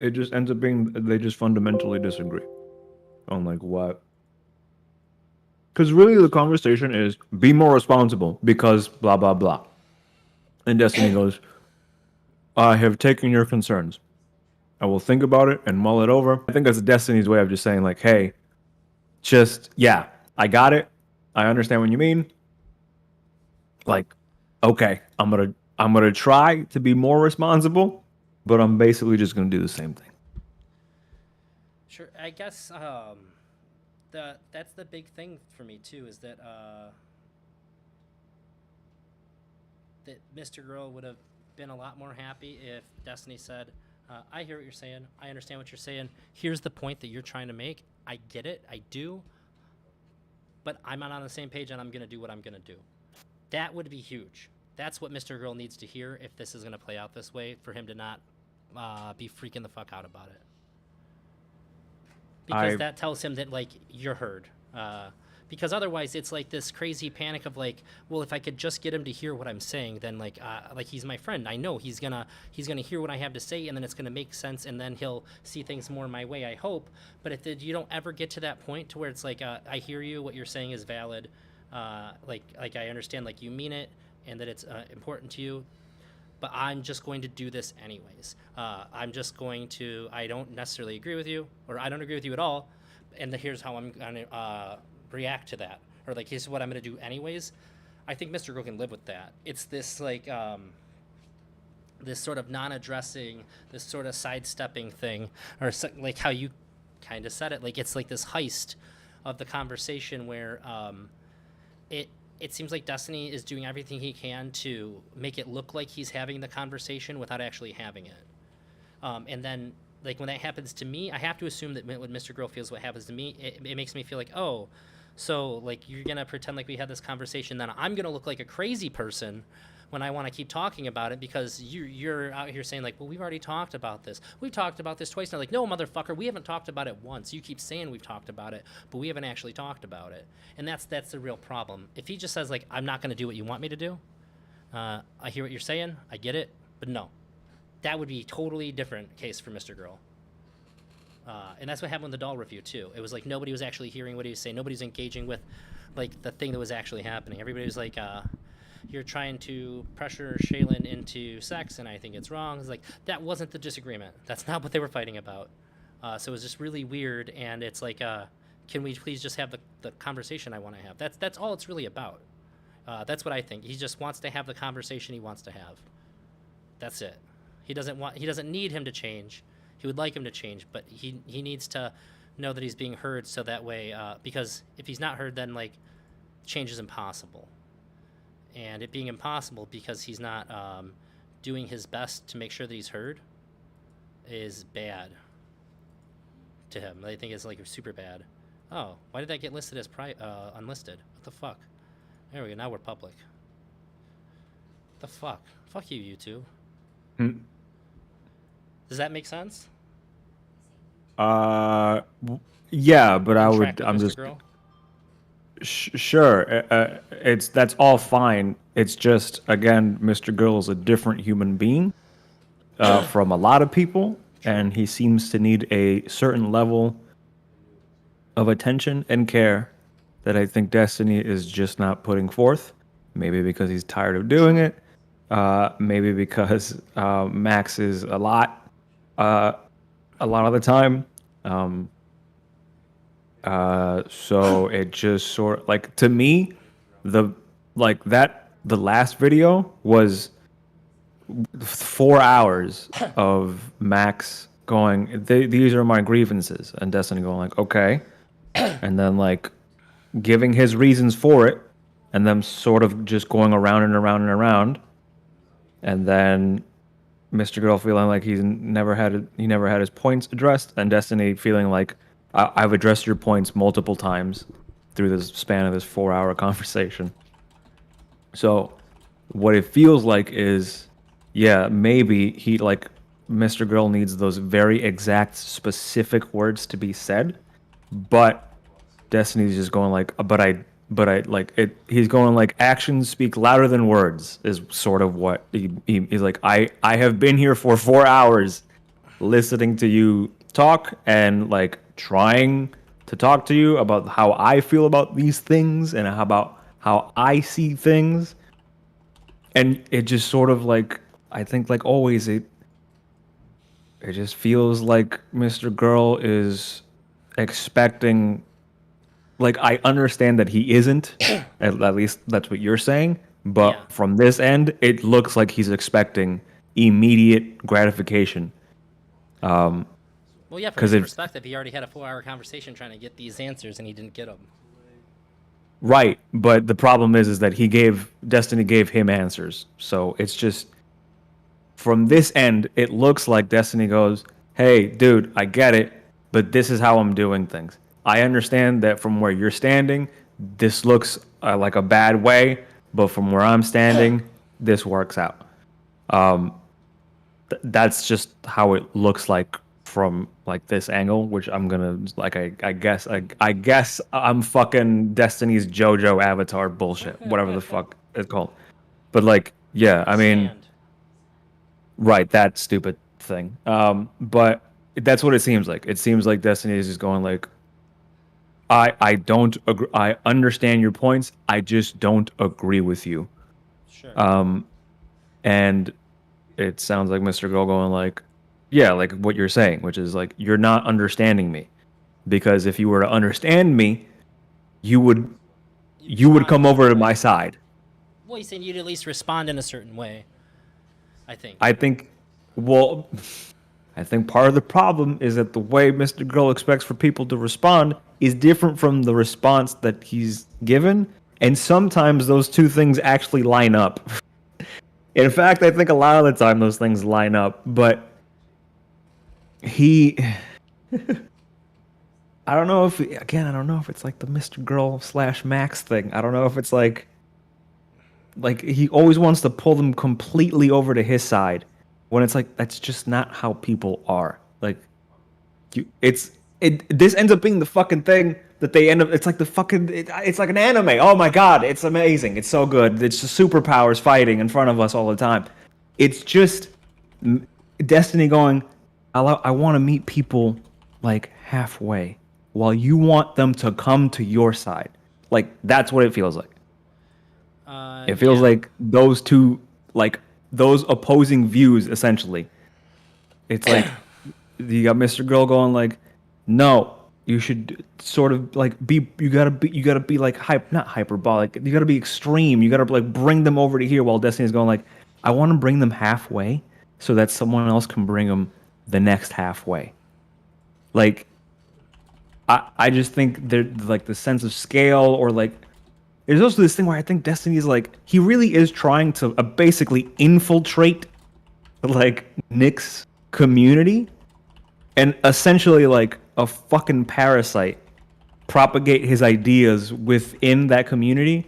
it just ends up being they just fundamentally disagree on like what. Because really, the conversation is be more responsible because blah blah blah. And Destiny goes, "I have taken your concerns. I will think about it and mull it over." I think that's Destiny's way of just saying like, "Hey, just yeah, I got it. I understand what you mean. Like, okay, I'm gonna try to be more responsible, but I'm basically just gonna do the same thing." Sure, I guess that's the big thing for me too is that Mr. Girl would have been a lot more happy if Destiny said, "I hear what you're saying. I understand what you're saying. Here's the point that you're trying to make. I get it. I do. But I'm not on the same page, and I'm gonna do what I'm gonna do." That would be huge. That's what Mr. Girl needs to hear if this is gonna play out this way for him to not be freaking the fuck out about it, because I that tells him that like you're heard. Because otherwise, it's like this crazy panic of like, well, if I could just get him to hear what I'm saying, then like he's my friend. I know he's gonna hear what I have to say, and then it's gonna make sense, and then he'll see things more my way. I hope. But if you don't ever get to that point to where it's like, I hear you, what you're saying is valid, like I understand, like you mean it, and that it's important to you, but I'm just going to do this anyways. I don't necessarily agree with you, or I don't agree with you at all, and here's how I'm going to react to that, or like, here's what I'm going to do anyways. I think Mr. Girl can live with that. It's this like, this sort of non-addressing, this sort of sidestepping thing, or like how you kind of said it, like it's like this heist of the conversation where it it seems like Destiny is doing everything he can to make it look like he's having the conversation without actually having it. And then, like, when that happens to me, I have to assume that when Mr. Girl feels what happens to me, it makes me feel like, oh, so, like, you're going to pretend like we had this conversation, then I'm going to look like a crazy person when I want to keep talking about it because you're out here saying, like, well, we've already talked about this. We've talked about this twice now. Like, no, motherfucker, we haven't talked about it once. You keep saying we've talked about it, but we haven't actually talked about it. And that's the real problem. If he just says, like, I'm not going to do what you want me to do, I hear what you're saying, I get it, but no. That would be a totally different case for Mr. Girl. And that's what happened with the doll review too. It was like nobody was actually hearing what he was saying. Nobody's engaging with like the thing that was actually happening. Everybody was like, "You're trying to pressure Shaylin into sex, and I think it's wrong." It's like that wasn't the disagreement. That's not what they were fighting about. So it was just really weird. And it's like, can we please just have the conversation I want to have? That's all it's really about. That's what I think. He just wants to have the conversation he wants to have. That's it. He doesn't need him to change. He would like him to change, but he needs to know that he's being heard, so that way, because if he's not heard, then like change is impossible, and it being impossible because he's not doing his best to make sure that he's heard is bad to him. I think it's like super bad. Oh, why did that get listed as unlisted? What the fuck? There we go. Now we're public. What the fuck? Fuck you, YouTube. Hmm. Does that make sense? uh yeah, but In track with I'm Mr. just Girl? sure. It's that's all fine. It's just again, Mr. Girl is a different human being from a lot of people, True. and he seems to need a certain level of attention and care that I think Destiny is just not putting forth. Maybe because he's tired of doing it. Maybe because Max is uh, a lot of the time. Um, so it just sort like to me, the like that the last video was 4 hours of Max going. These are my grievances, and Destiny going like, okay, and then like giving his reasons for it, and them sort of just going around and around and around, and then Mr. Girl feeling like he never had his points addressed, and Destiny feeling like I've addressed your points multiple times through this span of this 4 hour conversation. So what it feels like is, yeah, maybe he like Mr. Girl needs those very exact specific words to be said, but Destiny's just going like, but I like it. He's going like, actions speak louder than words is sort of what he's like. I have been here for 4 hours, listening to you talk and like trying to talk to you about how I feel about these things and about how I see things. And it just sort of like, I think like always it just feels like Mr. Girl is expecting, like, I understand that he isn't, at least that's what you're saying, but Yeah. from this end, it looks like he's expecting immediate gratification. Well, yeah, from Because his it's perspective, he already had a 4-hour conversation trying to get these answers, and he didn't get them. right, but the problem is that Destiny gave him answers. So it's just from this end, it looks like Destiny goes, "Hey, dude, I get it, but this is how I'm doing things. I understand that from where you're standing, this looks like a bad way, but from where I'm standing, this works out." That's just how it looks like from like this angle, which I'm gonna like. I guess I'm fucking Destiny's JoJo avatar bullshit, whatever the fuck it's called. But like, yeah, I mean. Stand. Right, that stupid thing. But that's what it seems like. It seems like Destiny is just going like, I don't agree. I understand your points. I just don't agree with you. Sure. And it sounds like Mr. Go going like, yeah, like what you're saying, which is like you're not understanding me, because if you were to understand me, you would you would Respond come a over to certain my way. side. Well, he's saying you'd at least respond in a certain way. I think. I think, well, I think part of the problem is that the way Mr. Girl expects for people to respond is different from the response that he's given. And sometimes those two things actually line up. In fact, I think a lot of the time those things line up. But he. I don't know if, again, I don't know if it's like the Mr. Girl / Max thing. I don't know if it's like he always wants to pull them completely over to his side when it's like that's just not how people are. Like this ends up being the fucking thing that they end up. It's like the fucking. It's like an anime. Oh my god, it's amazing. It's so good. It's just superpowers fighting in front of us all the time. It's just Destiny going. I want to meet people like halfway, while you want them to come to your side. Like that's what it feels like. It feels Yeah. like those two, like those opposing views, essentially. It's like you got Mr. Girl going like, no, you should sort of like you gotta be like not hyperbolic. You gotta be extreme. You gotta like bring them over to here. While Destiny's going like, I want to bring them halfway so that someone else can bring them the next halfway. Like, I just think they're like the sense of scale or like there's also this thing where I think Destiny's like he really is trying to basically infiltrate like Nick's community and essentially like a fucking parasite propagate his ideas within that community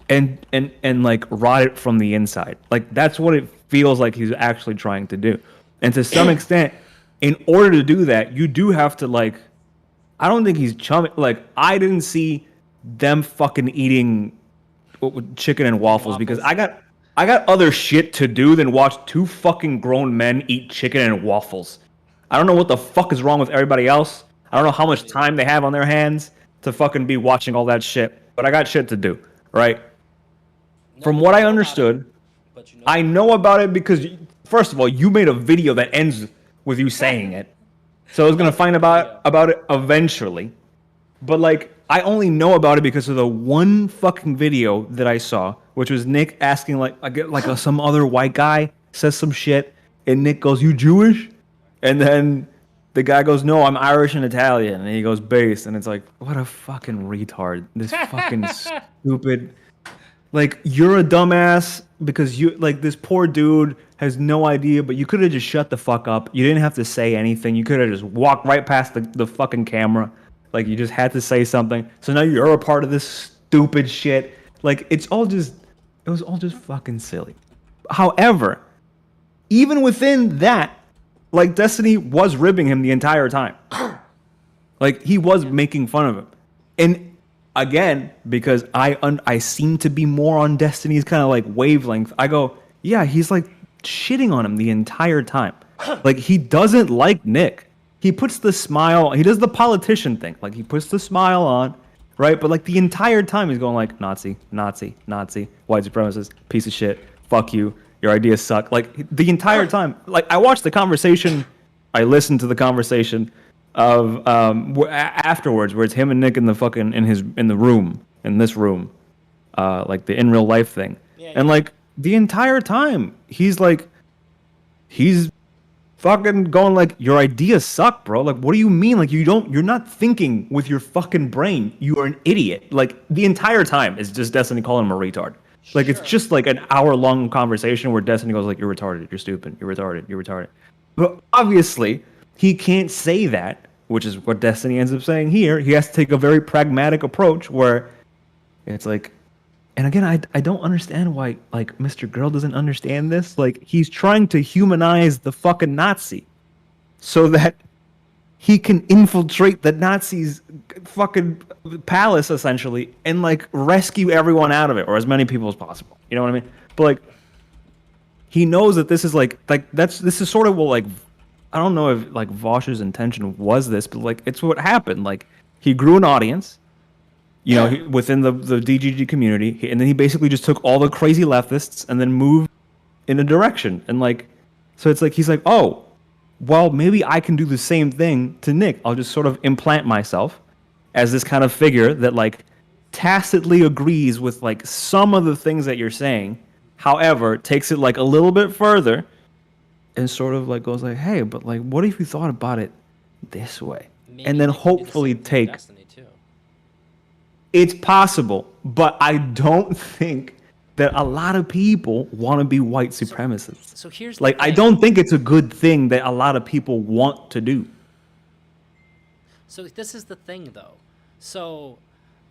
and like rot it from the inside. Like that's what it feels like he's actually trying to do. And to some extent, in order to do that, you do have to like I don't think he's chumming. Like I didn't see them fucking eating chicken and waffles because I got other shit to do than watch two fucking grown men eat chicken and waffles. I don't know what the fuck is wrong with everybody else. I don't know how much time they have on their hands to fucking be watching all that shit. But I got shit to do, right? No, From but what you I know about it. understood, But you know. I know about it because first of all, you made a video that ends with you saying it. So I was gonna find about it eventually. But like I only know about it because of the one fucking video that I saw, which was Nick asking like I get like some other white guy says some shit, and Nick goes, "You Jewish?" And then the guy goes, "No, I'm Irish and Italian," and he goes, "Based," and it's like, what a fucking retard! This fucking stupid. Like you're a dumbass because you like this poor dude has no idea, but you could have just shut the fuck up. You didn't have to say anything. You could have just walked right past the fucking camera. Like you just had to say something. So now you're a part of this stupid shit. Like it was all just fucking silly. However, even within that, like Destiny was ribbing him the entire time. Like he was making fun of him. And again, because I seem to be more on Destiny's kind of like wavelength, I go, yeah, he's like shitting on him the entire time. Like, he doesn't like Nick. He puts the smile. He does the politician thing. Like, he puts the smile on, right? But like the entire time he's going like Nazi, Nazi, Nazi, white supremacist, piece of shit, fuck you, your ideas suck. Like the entire time. Like, I watched the conversation. I listened to the conversation of afterwards, where it's him and Nick in the fucking in the room, in this room, like the in real life thing, Yeah, and yeah. like the entire time he's fucking going like, your ideas suck, bro. Like, what do you mean? Like, you're not thinking with your fucking brain. You are an idiot. Like, the entire time is just Destiny calling him a retard. Like, it's Sure. just like an hour-long conversation where Destiny goes like, you're retarded, you're stupid, you're retarded, you're retarded. But obviously, he can't say that, which is what Destiny ends up saying here. He has to take a very pragmatic approach where it's like, and again, I don't understand why, like, Mr. Girl doesn't understand this. Like, he's trying to humanize the fucking Nazi so that he can infiltrate the Nazis' fucking palace, essentially, and, like, rescue everyone out of it, or as many people as possible. You know what I mean? But, like, he knows that this is, this is sort of what, like, I don't know if, like, Vosh's intention was this, but, like, it's what happened. Like, he grew an audience, you know, within the DGG community, and then he basically just took all the crazy leftists and then moved in a direction. And like, so it's like he's like, oh, well, maybe I can do the same thing to Nick. I'll just sort of implant myself as this kind of figure that like tacitly agrees with like some of the things that you're saying, however, takes it like a little bit further and sort of like goes like, hey, but like, what if you thought about it this way? Maybe And then Nick can do the hopefully same thing with take. Destiny too. It's possible, but I don't think that a lot of people want to be white supremacists. So here's the Like, I thing. don't think it's a good thing that a lot of people want to do. So this is the thing, though. So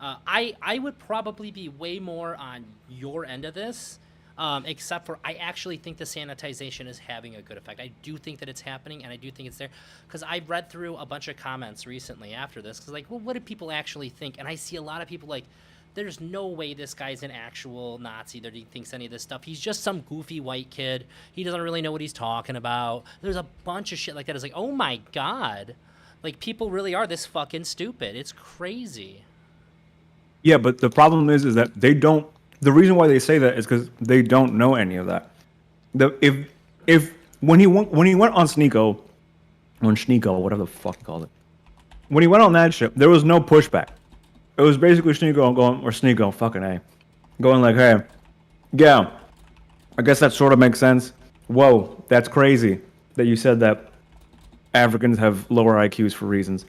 I would probably be way more on your end of this, except for I actually think the sanitization is having a good effect. I do think that it's happening, and I do think it's there because I read through a bunch of comments recently after this. Because like, well, what do people actually think? And I see a lot of people like, there's no way this guy's an actual Nazi that he thinks any of this stuff. He's just some goofy white kid. He doesn't really know what he's talking about. There's a bunch of shit like that. It's like, oh my god. Like, people really are this fucking stupid. It's crazy. Yeah, but the problem is that they don't. The reason why they say that is because they don't know any of that. If when he went on Sneeko, whatever the fuck he called it, when he went on that ship, there was no pushback. It was basically Sneeko, fucking A, going like, hey, yeah, I guess that sort of makes sense. Whoa, that's crazy that you said that Africans have lower IQs for reasons.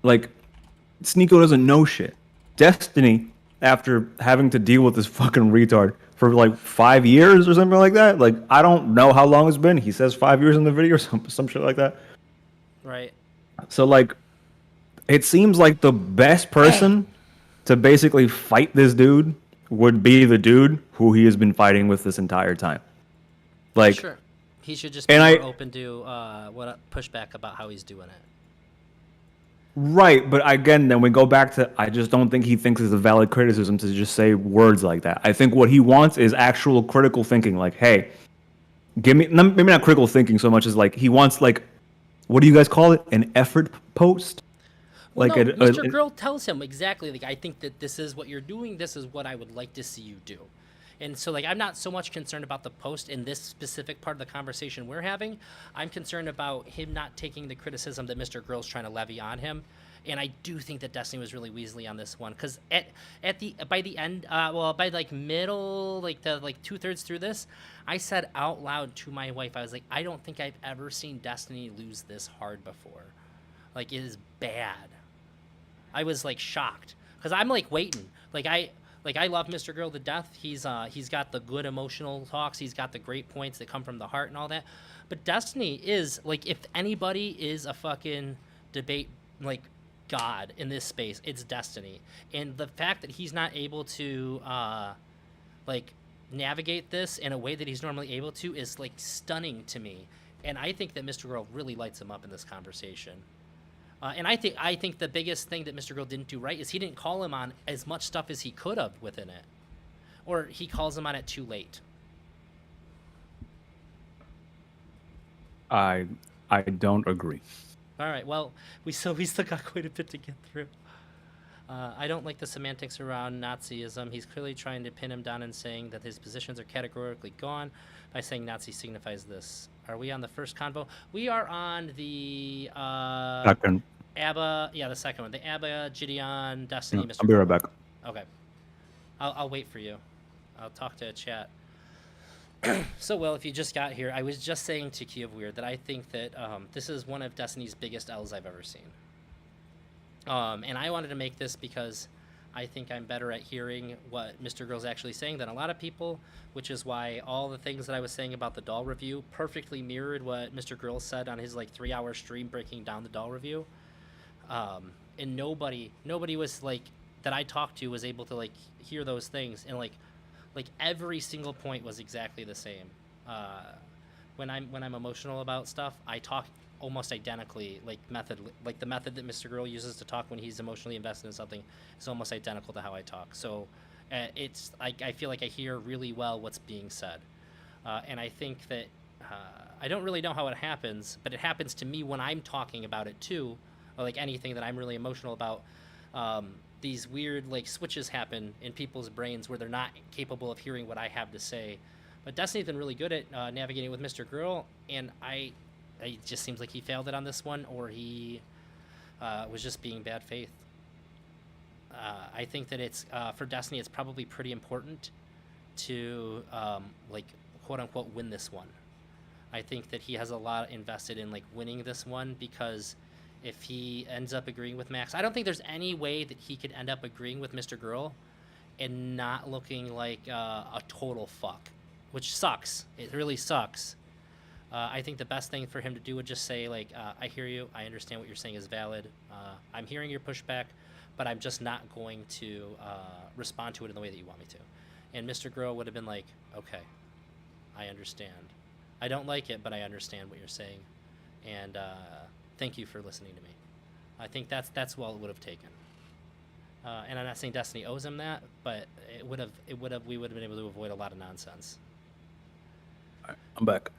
Like, Sneeko doesn't know shit. Destiny, after having to deal with this fucking retard for like 5 years or something like that, like, I don't know how long it's been. He says 5 years in the video or some shit like that. Right. So, like, it seems like the best person to basically fight this dude would be the dude who he has been fighting with this entire time. Like, Sure. He should just be and more I open to pushback about how he's doing it. right, but again, then we go back to, I just don't think he thinks it's a valid criticism to just say words like that. I think what he wants is actual critical thinking. Like, hey, give me, maybe not critical thinking so much as like he wants, like, what do you guys call it? An effort post? Well, Like no, Mr. Girl tells him exactly, like, I think that this is what you're doing. This is what I would like to see you do. And so, like, I'm not so much concerned about the post in this specific part of the conversation we're having. I'm concerned about him not taking the criticism that Mr. Girl's trying to levy on him. And I do think that Destiny was really weaselly on this one, because by the end, by like middle, like the like 2/3 through this, I said out loud to my wife, I was like, I don't think I've ever seen Destiny lose this hard before. Like, it is bad. I was like shocked because I'm like waiting. I love Mr. Girl to death. He's got the good emotional talks. He's got the great points that come from the heart and all that. But Destiny is like, if anybody is a fucking debate like god in this space, it's Destiny. And the fact that he's not able to like navigate this in a way that he's normally able to is like stunning to me. And I think that Mr. Girl really lights him up in this conversation. And I think the biggest thing that Mr. Girl didn't do right is he didn't call him on as much stuff as he could have within it, or he calls him on it too late. I don't agree. All right. Well, we still got quite a bit to get through. I don't like the semantics around Nazism. He's clearly trying to pin him down and saying that his positions are categorically gone by saying Nazi signifies this. Are we on the first convo? We are on the Second, ABBA. Yeah, the second one. The ABBA, Gideon, Destiny, yeah, Mr. I'll be right Girl. back. Okay. I'll wait for you. I'll talk to chat. So, well, if you just got here, I was just saying to KeyofWeird that I think that this is one of Destiny's biggest L's I've ever seen. And I wanted to make this because I think I'm better at hearing what Mr. Girl's actually saying than a lot of people, which is why all the things that I was saying about the doll review perfectly mirrored what Mr. Girl said on his like 3-hour stream breaking down the doll review. And nobody was like that I talked to was able to like hear those things, and like every single point was exactly the same. When I'm emotional about stuff, I talk almost identically, like the method that Mr. Girl uses to talk when he's emotionally invested in something is almost identical to how I talk. So it's I feel like I hear really well what's being said, and I think that I don't really know how it happens, but it happens to me when I'm talking about it too, or like anything that I'm really emotional about. These weird like switches happen in people's brains where they're not capable of hearing what I have to say. But Destiny's been really good at navigating with Mr. Girl, and it just seems like he failed it on this one, or he was just being bad faith. I think that it's for Destiny, it's probably pretty important to like quote unquote win this one. I think that he has a lot invested in like winning this one, because if he ends up agreeing with Max, I don't think there's any way that he could end up agreeing with Mr. Girl and not looking like a total fuck, which sucks. It really sucks. I think the best thing for him to do would just say, like, I hear you. I understand what you're saying is valid. I'm hearing your pushback, but I'm just not going to respond to it in the way that you want me to. And Mr. Girl would have been like, okay, I understand. I don't like it, but I understand what you're saying. And thank you for listening to me. I think that's all it would have taken. And I'm not saying Destiny owes him that, but we would have been able to avoid a lot of nonsense. I'm back.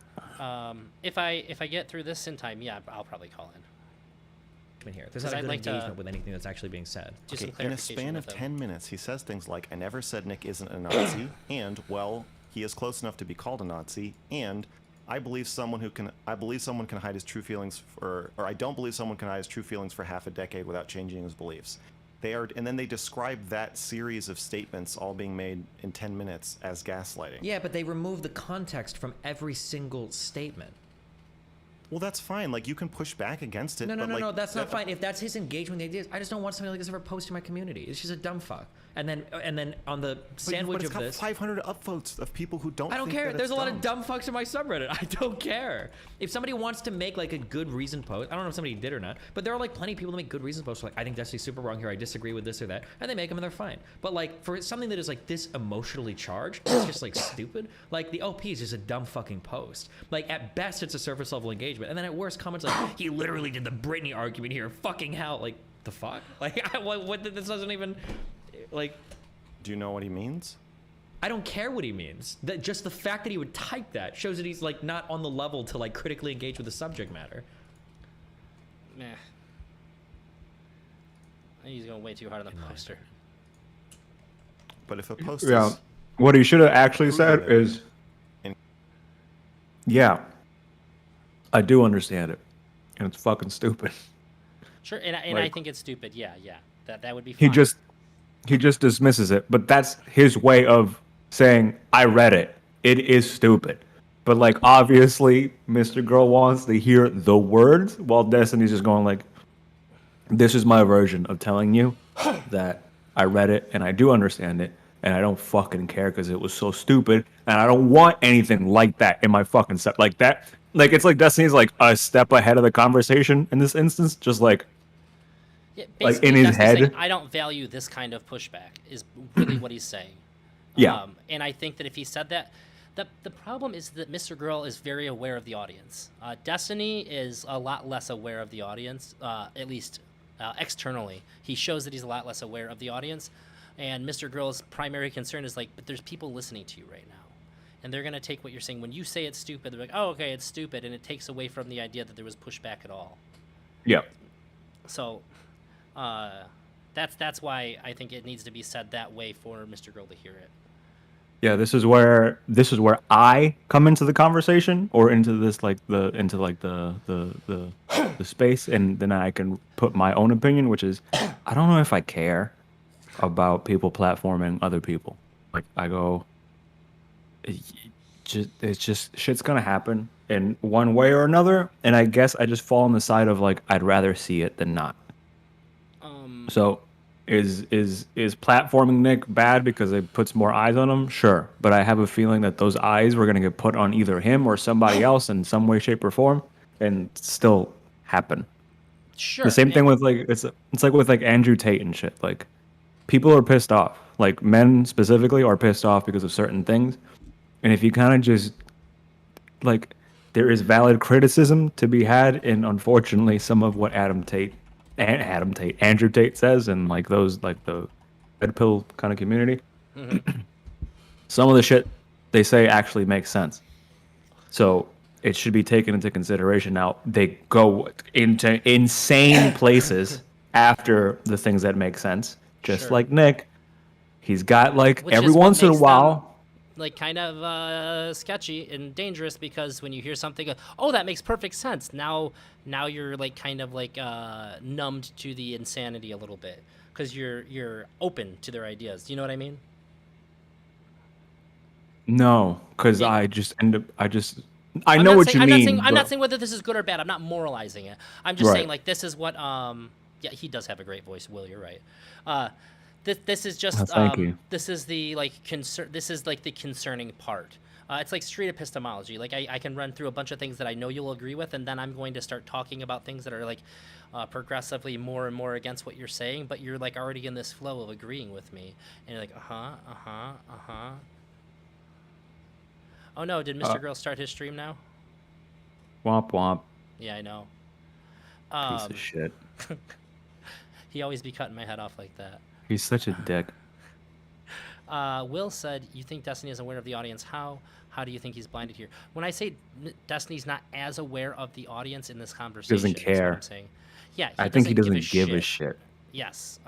If I get through this in time, yeah, I'll probably call in. Here, there's not a good engagement with anything that's actually being said. Okay, in a span of 10 minutes, he says things like, "I never said Nick isn't a Nazi," and, "Well, he is close enough to be called a Nazi," and I believe someone can hide his true feelings or I don't believe someone can hide his true feelings for half a decade without changing his beliefs. And then they describe that series of statements all being made in 10 minutes as gaslighting. Yeah, but they remove the context from every single statement. Well, that's fine. Like, you can push back against it. No, that's not fine. If that's his engagement with the ideas, I just don't want something like this ever posted in my community. It's just a dumb fuck. And then on the sandwich but it's of this, 500 upvotes of people who don't. I don't think care. that There's it's a lot of dumb. dumb fucks in my subreddit. I don't care. If somebody wants to make like a good reason post, I don't know if somebody did or not, but there are like plenty of people that make good reason posts. Like, I think Destiny's super wrong here. I disagree with this or that, and they make them and they're fine. But like for something that is like this emotionally charged, it's just like stupid. Like the OP is just a dumb fucking post. Like at best, it's a surface level engagement, and then at worst, comments like he literally did the Britney argument here. Fucking hell. Like the fuck. Like what this doesn't even like. Do you know what he means? I don't care what he means. That just the fact that he would type that shows that he's like not on the level to like critically engage with the subject matter. Meh. I think he's going way too hard on the poster. But if a post Yeah. is What he should have actually said proven is, yeah, I do understand it, and it's fucking stupid. Sure, and I Like- think it's stupid. Yeah. That would be fine. He just dismisses it, but that's his way of saying, I read it. It is stupid. But like obviously Mr. Girl wants to hear the words, while Destiny's just going like, this is my version of telling you that I read it and I do understand it, and I don't fucking care because it was so stupid, and I don't want anything like that in my fucking set. Like that, like it's like Destiny's like a step ahead of the conversation in this instance, just like Yeah, like, in basically, his Destiny's saying, head. I don't value this kind of pushback is really what he's saying. Yeah. And I think that if he said that, the problem is that Mr. Girl is very aware of the audience. Destiny is a lot less aware of the audience, at least externally. He shows that he's a lot less aware of the audience. And Mr. Girl's primary concern is like, but there's people listening to you right now. and they're gonna take what you're saying. When you say it's stupid, they're like, oh, okay, it's stupid, and it takes away from the idea that there was pushback at all. Yeah. So, that's why I think it needs to be said that way for Mr. Girl to hear it. Yeah, this is where I come into the conversation, or into this the space, and then I can put my own opinion, which is I don't know if I care about people platforming other people. Like I go, it's just shit's gonna happen in one way or another, and I guess I just fall on the side of like I'd rather see it than not. So is platforming Nick bad because it puts more eyes on him? Sure, but I have a feeling that those eyes were gonna get put on either him or somebody else in some way, shape, or form, and still happen. Sure. The same thing with like it's like with like Andrew Tate and shit. Like people are pissed off. Like men specifically are pissed off because of certain things, and if you kind of just like there is valid criticism to be had, and unfortunately some of what Andrew Tate says, and like those like the red pill kind of community, some of the shit they say actually makes sense. So it should be taken into consideration. Now they go into insane places after the things that make sense, just Sure. like Nick. He's got like Which every is what once in a makes while. them, like kind of sketchy and dangerous, because when you hear something, oh, that makes perfect sense. Now you're like kind of like numbed to the insanity a little bit because you're open to their ideas. Do you know what I mean? No, because Yeah. I know what you mean. I'm not but- saying whether this is good or bad. I'm not moralizing it. I'm just Right. saying like this is what yeah, he does have a great voice, Will. You're right. This is just Thank you. this is the like this is like the concerning part. It's like street epistemology. Like I can run through a bunch of things that I know you'll agree with, and then I'm going to start talking about things that are like progressively more and more against what you're saying, but you're like already in this flow of agreeing with me, and you're like, Oh no, did Mr. Girl start his stream now? Womp womp. Yeah, I know. Piece of shit. He always be cutting my head off like that. He's such a dick. Will said, you think Destiny is aware of the audience. How do you think he's blinded here? When I say Destiny's not as aware of the audience in this conversation, Doesn't is what care. I'm saying. Yeah, I think he doesn't give a shit. Yes.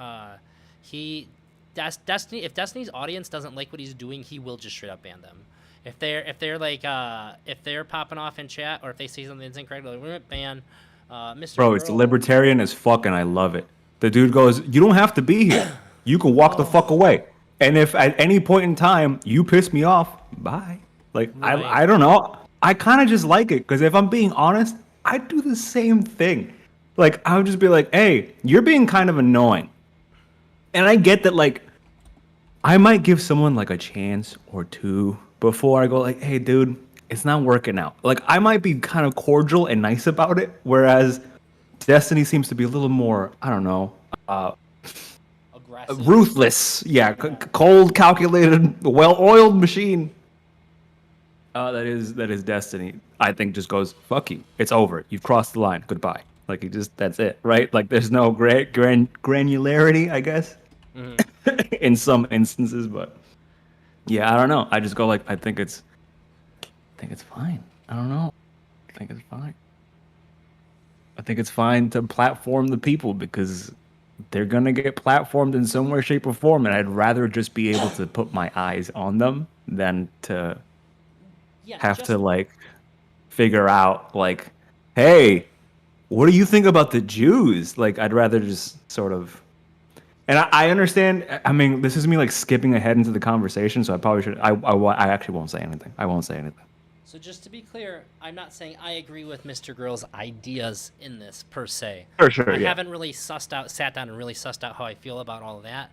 Destiny. If Destiny's audience doesn't like what he's doing, he will just straight up ban them. If they're like if they're popping off in chat, or if they say something that's incorrect, like, we're gonna ban Mr. Bro, it's Girl. libertarian as fuck, and I love it. The dude goes, "You don't have to be here. You can walk the fuck away. And if at any point in time you piss me off, bye." Like Right. I don't know. I kind of just like it because if I'm being honest, I do the same thing. Like I would just be like, "Hey, you're being kind of annoying," and I get that. Like I might give someone like a chance or two before I go like, "Hey, dude, it's not working out." Like I might be kind of cordial and nice about it, whereas Destiny seems to be a little more, I don't know, Aggressive. ruthless. Yeah, cold, calculated, well-oiled machine. That is Destiny. I think just goes, "Fuck you. It's over. You've crossed the line. Goodbye." Like that's it, right? Like there's no granularity, I guess, in some instances, but yeah, I don't know. I just go like, I think it's fine. I don't know. I think it's fine. I think it's fine to platform the people because they're gonna get platformed in some way, shape, or form, and I'd rather just be able to put my eyes on them than to Yeah, have just- to like figure out like, "Hey, what do you think about the Jews?" Like I'd rather just sort of. And I understand. I mean, this is me like skipping ahead into the conversation, so I probably should. I actually won't say anything. I won't say anything. So just to be clear, I'm not saying I agree with Mr. Girl's ideas in this per se. Sure, I yeah. haven't really sat down and really sussed out how I feel about all of that.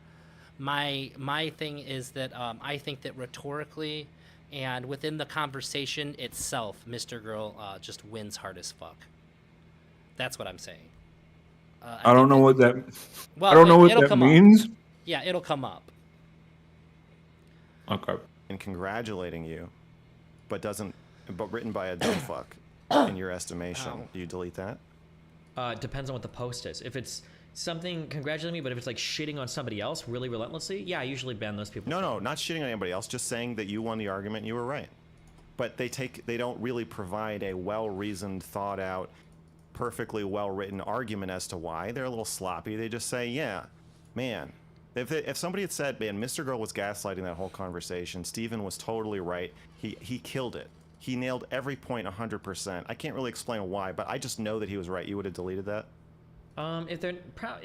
My thing is that I think that rhetorically and within the conversation itself, Mr. Girl just wins hard as fuck. That's what I'm saying. I don't know what that. Well, I don't know what it'll that come up. means. Yeah, it'll come up. Okay. And congratulating you, but written by a dumb fuck in your estimation. Ow. Do you delete that? Depends on what the post is. If it's something congratulating me, but if it's like shitting on somebody else really relentlessly, yeah, I usually ban those people. No, not shitting on anybody else. Just saying that you won the argument and you were right. but they don't really provide a well-reasoned, thought-out, perfectly well-written argument as to why. They're a little sloppy. They just say, yeah, man. If somebody had said, man, Mr. Girl was gaslighting that whole conversation, Steven was totally right, he killed it. He nailed every point 100%. I can't really explain why, but I just know that he was right. You would have deleted that? If they're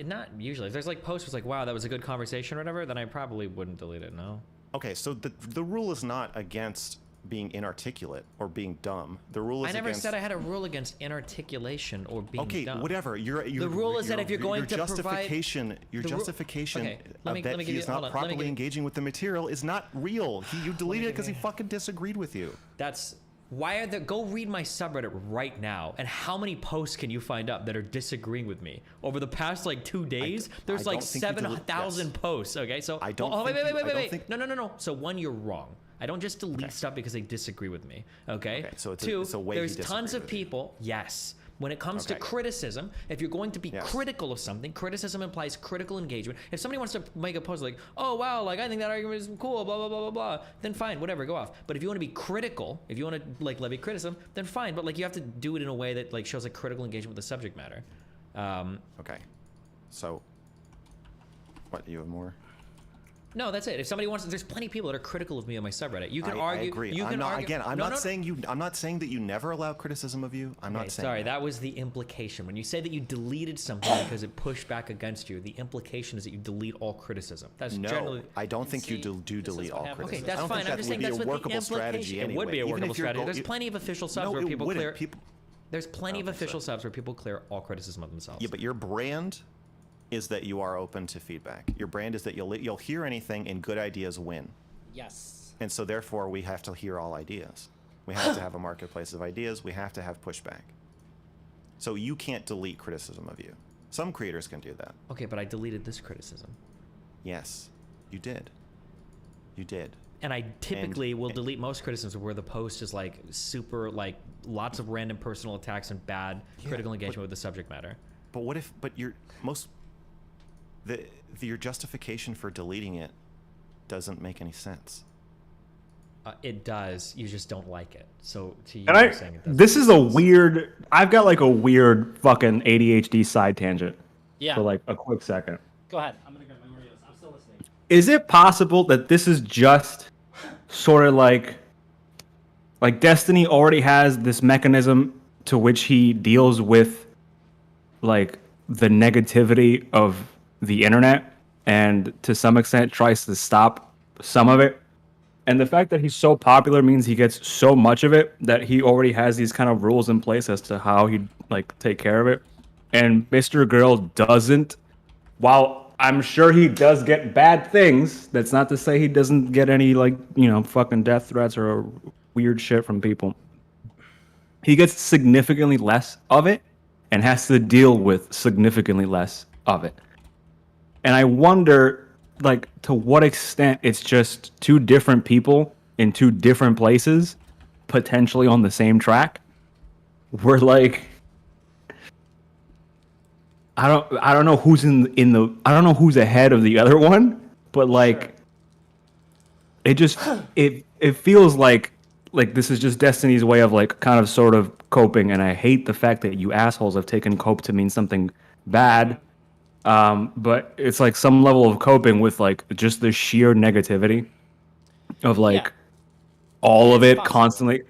not usually. If there's like posts was like, wow, that was a good conversation or whatever, then I probably wouldn't delete it. No. Okay, so the rule is not against being inarticulate or being dumb. The rule is I never against... said I had a rule against inarticulation or being Okay, dumb. whatever. The rule is that if you're going to justification, your the ru- justification Okay, let me that give he you- is hold not on, let me properly give- engaging with the material is not real. You deleted it because he fucking disagreed with you. That's why are there? Go read my subreddit right now. And how many posts can you find up that are disagreeing with me over the past like 2 days? There's I like don't think you 7,000 posts. Okay, so I don't oh, think wait, you- I don't wait. think- No. So one, you're wrong. I don't just delete stuff because they disagree with me. Okay. Okay, so it's Two, a way he there's tons disagreed of with you. people. Yes. When it comes to Okay. criticism, if you're going to be Yes. critical of something, criticism implies critical engagement. If somebody wants to make a post like, oh, wow, like, I think that argument is cool, blah, blah, blah, blah, blah, then fine, whatever, go off. But if you want to be critical, if you want to, like, levy criticism, then fine. But, like, you have to do it in a way that, like, shows, like, critical engagement with the subject matter. Okay. So, what, you have more? No, that's it. If somebody wants, there's plenty of people that are critical of me on my subreddit. You can argue. I agree. You can argue. Again, I'm No, not saying you. I'm not saying that you never allow criticism of you. I'm Okay, not saying. sorry, that was the implication. When you say that you deleted something because it pushed back against you, the implication is that you delete all criticism. That's No, generally. I don't think you See, do this is delete what all happens. criticism. Okay, that's I don't fine. think I'm just that saying would that's be a what workable the strategy implication. It would be a anyway, even workable if you're strategy. go- There's plenty of official subs No, where it people wouldn't. clear. People. There's plenty of think so. official subs where people clear all criticism of themselves. Yeah, but your brand is that you are open to feedback. Your brand is that you'll hear anything and good ideas win. Yes. And so therefore we have to hear all ideas. We have to have a marketplace of ideas. We have to have pushback. So you can't delete criticism of you. Some creators can do that. Okay, but I deleted this criticism. Yes, you did. You did. And I typically will delete most criticisms where the post is like super, like lots of random personal attacks and bad critical engagement with the subject matter. But what if? But your justification for deleting it doesn't make any sense. It does. You just don't like it. So to you, And you're saying it doesn't. this is a weird. I've got like a weird fucking ADHD side tangent Yeah. for like a quick second. Go ahead. I'm gonna grab my Oreos. I'm still listening. Is it possible that this is just sort of like Destiny already has this mechanism to which he deals with like the negativity of the internet and to some extent tries to stop some of it? And the fact that he's so popular means he gets so much of it that he already has these kind of rules in place as to how he'd like take care of it. And Mr. Girl doesn't. While I'm sure he does get bad things, that's not to say he doesn't get any like, fucking death threats or weird shit from people. He gets significantly less of it and has to deal with significantly less of it. And I wonder, like, to what extent it's just two different people in two different places, potentially on the same track. We're like, I don't know who's I don't know who's ahead of the other one, but like, it just it feels like this is just Destiny's way of like kind of sort of coping, and I hate the fact that you assholes have taken cope to mean something bad. But it's like some level of coping with like just the sheer negativity of like Yeah. all of it Possible. constantly,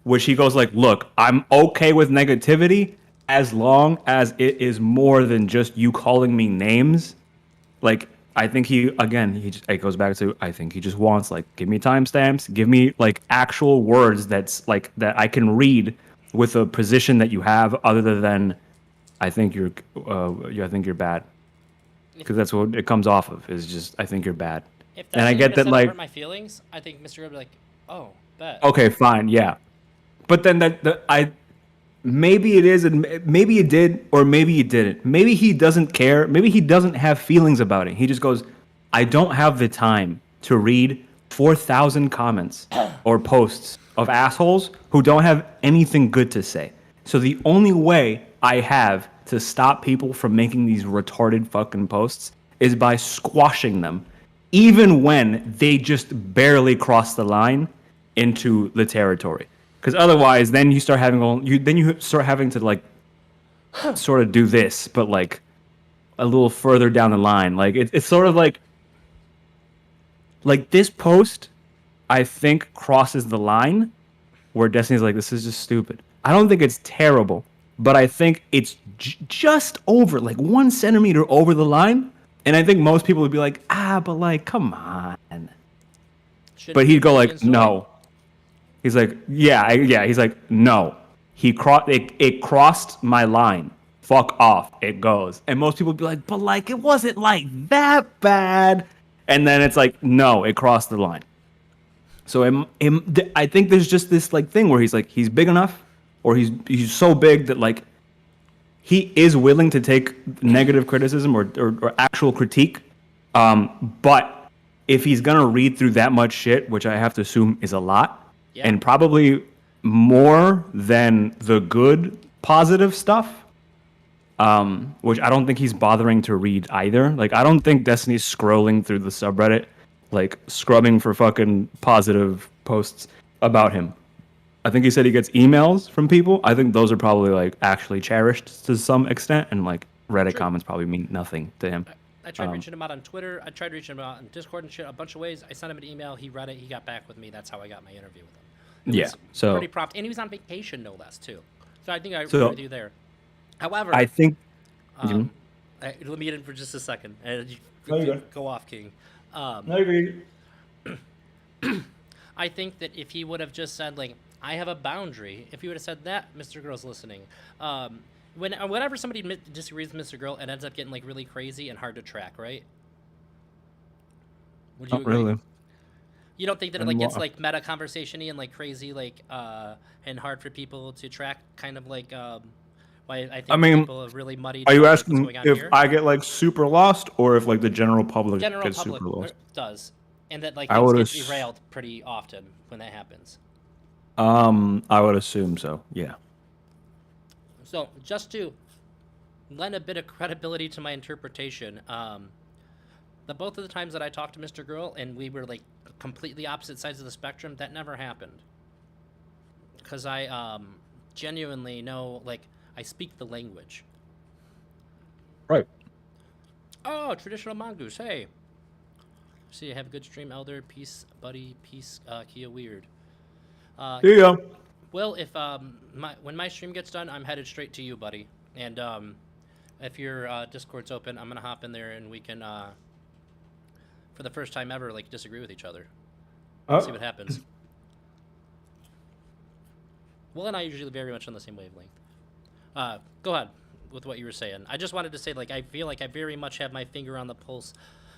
which he goes like, look, I'm okay with negativity as long as it is more than just you calling me names. Like, I think it goes back to, I think he just wants like, give me timestamps, give me like actual words that's like that I can read with a position that you have other than I think you're bad. Because that's what it comes off of, is just, I think you're bad. If And I get that, doesn't like, hurt my feelings, I think Mr. would be like, oh, bet. okay, fine, yeah. But then maybe it is, and maybe you did, or maybe you didn't. Maybe he doesn't care. Maybe he doesn't have feelings about it. He just goes, I don't have the time to read 4,000 comments or posts of assholes who don't have anything good to say. So the only way I have to stop people from making these retarded fucking posts is by squashing them, even when they just barely cross the line into the territory. Because otherwise, then you start having you start having to like sort of do this, but like a little further down the line. Like it's sort of like this post, I think, crosses the line where Destiny's like, this is just stupid. I don't think it's terrible, but I think it's just over, like 1 centimeter over the line. And I think most people would be like, but like, come on. But he'd go like, no. He's like, yeah. He's like, no. It crossed my line. Fuck off. It goes. And most people would be like, but like, it wasn't like that bad. And then it's like, no, it crossed the line. So I think there's just this like thing where he's like, he's big enough, or he's so big that like he is willing to take negative criticism or actual critique. But if he's gonna read through that much shit, which I have to assume is a lot, and probably more than the good positive stuff, which I don't think he's bothering to read either. Like, I don't think Destiny's scrolling through the subreddit, like scrubbing for fucking positive posts about him. I think he said he gets emails from people. I think those are probably like actually cherished to some extent, and like Reddit comments probably mean nothing to him. I tried reaching him out on Twitter. I tried reaching him out on Discord and shit a bunch of ways. I sent him an email. He read it. He got back with me. That's how I got my interview with him. It was so pretty prompt, and he was on vacation, no less, too. So I think I agree with you there. However, I think. let me get in for just a second. Go off, King. I think that if he would have just said, like, I have a boundary, if he would have said that, Mr. Girl's listening. Whenever somebody disagrees with Mr. Girl, it ends up getting, like, really crazy and hard to track, right? Would you agree? Really. You don't think that it like gets like meta conversation-y and like crazy, like and hard for people to track, kind of like why I think people have really muddied. Are you asking if I get like super lost, or if like the general public gets super lost? Does, and that like things get derailed pretty often when that happens. I would assume so. Yeah. So just to lend a bit of credibility to my interpretation, both of the times that I talked to Mr. Girl and we were like completely opposite sides of the spectrum, that never happened. Because I genuinely know, like, I speak the language. Right. Oh, traditional mongoose. Hey. See, I have a good stream, Elder. Peace, buddy. Peace, KeyofWeird. Here you go. Well, if when my stream gets done, I'm headed straight to you, buddy. And if your Discord's open, I'm gonna hop in there and we can, for the first time ever, like disagree with each other. See what happens. Will and I usually very much on the same wavelength. Go ahead with what you were saying. I just wanted to say, like, I feel like I very much have my finger on the pulse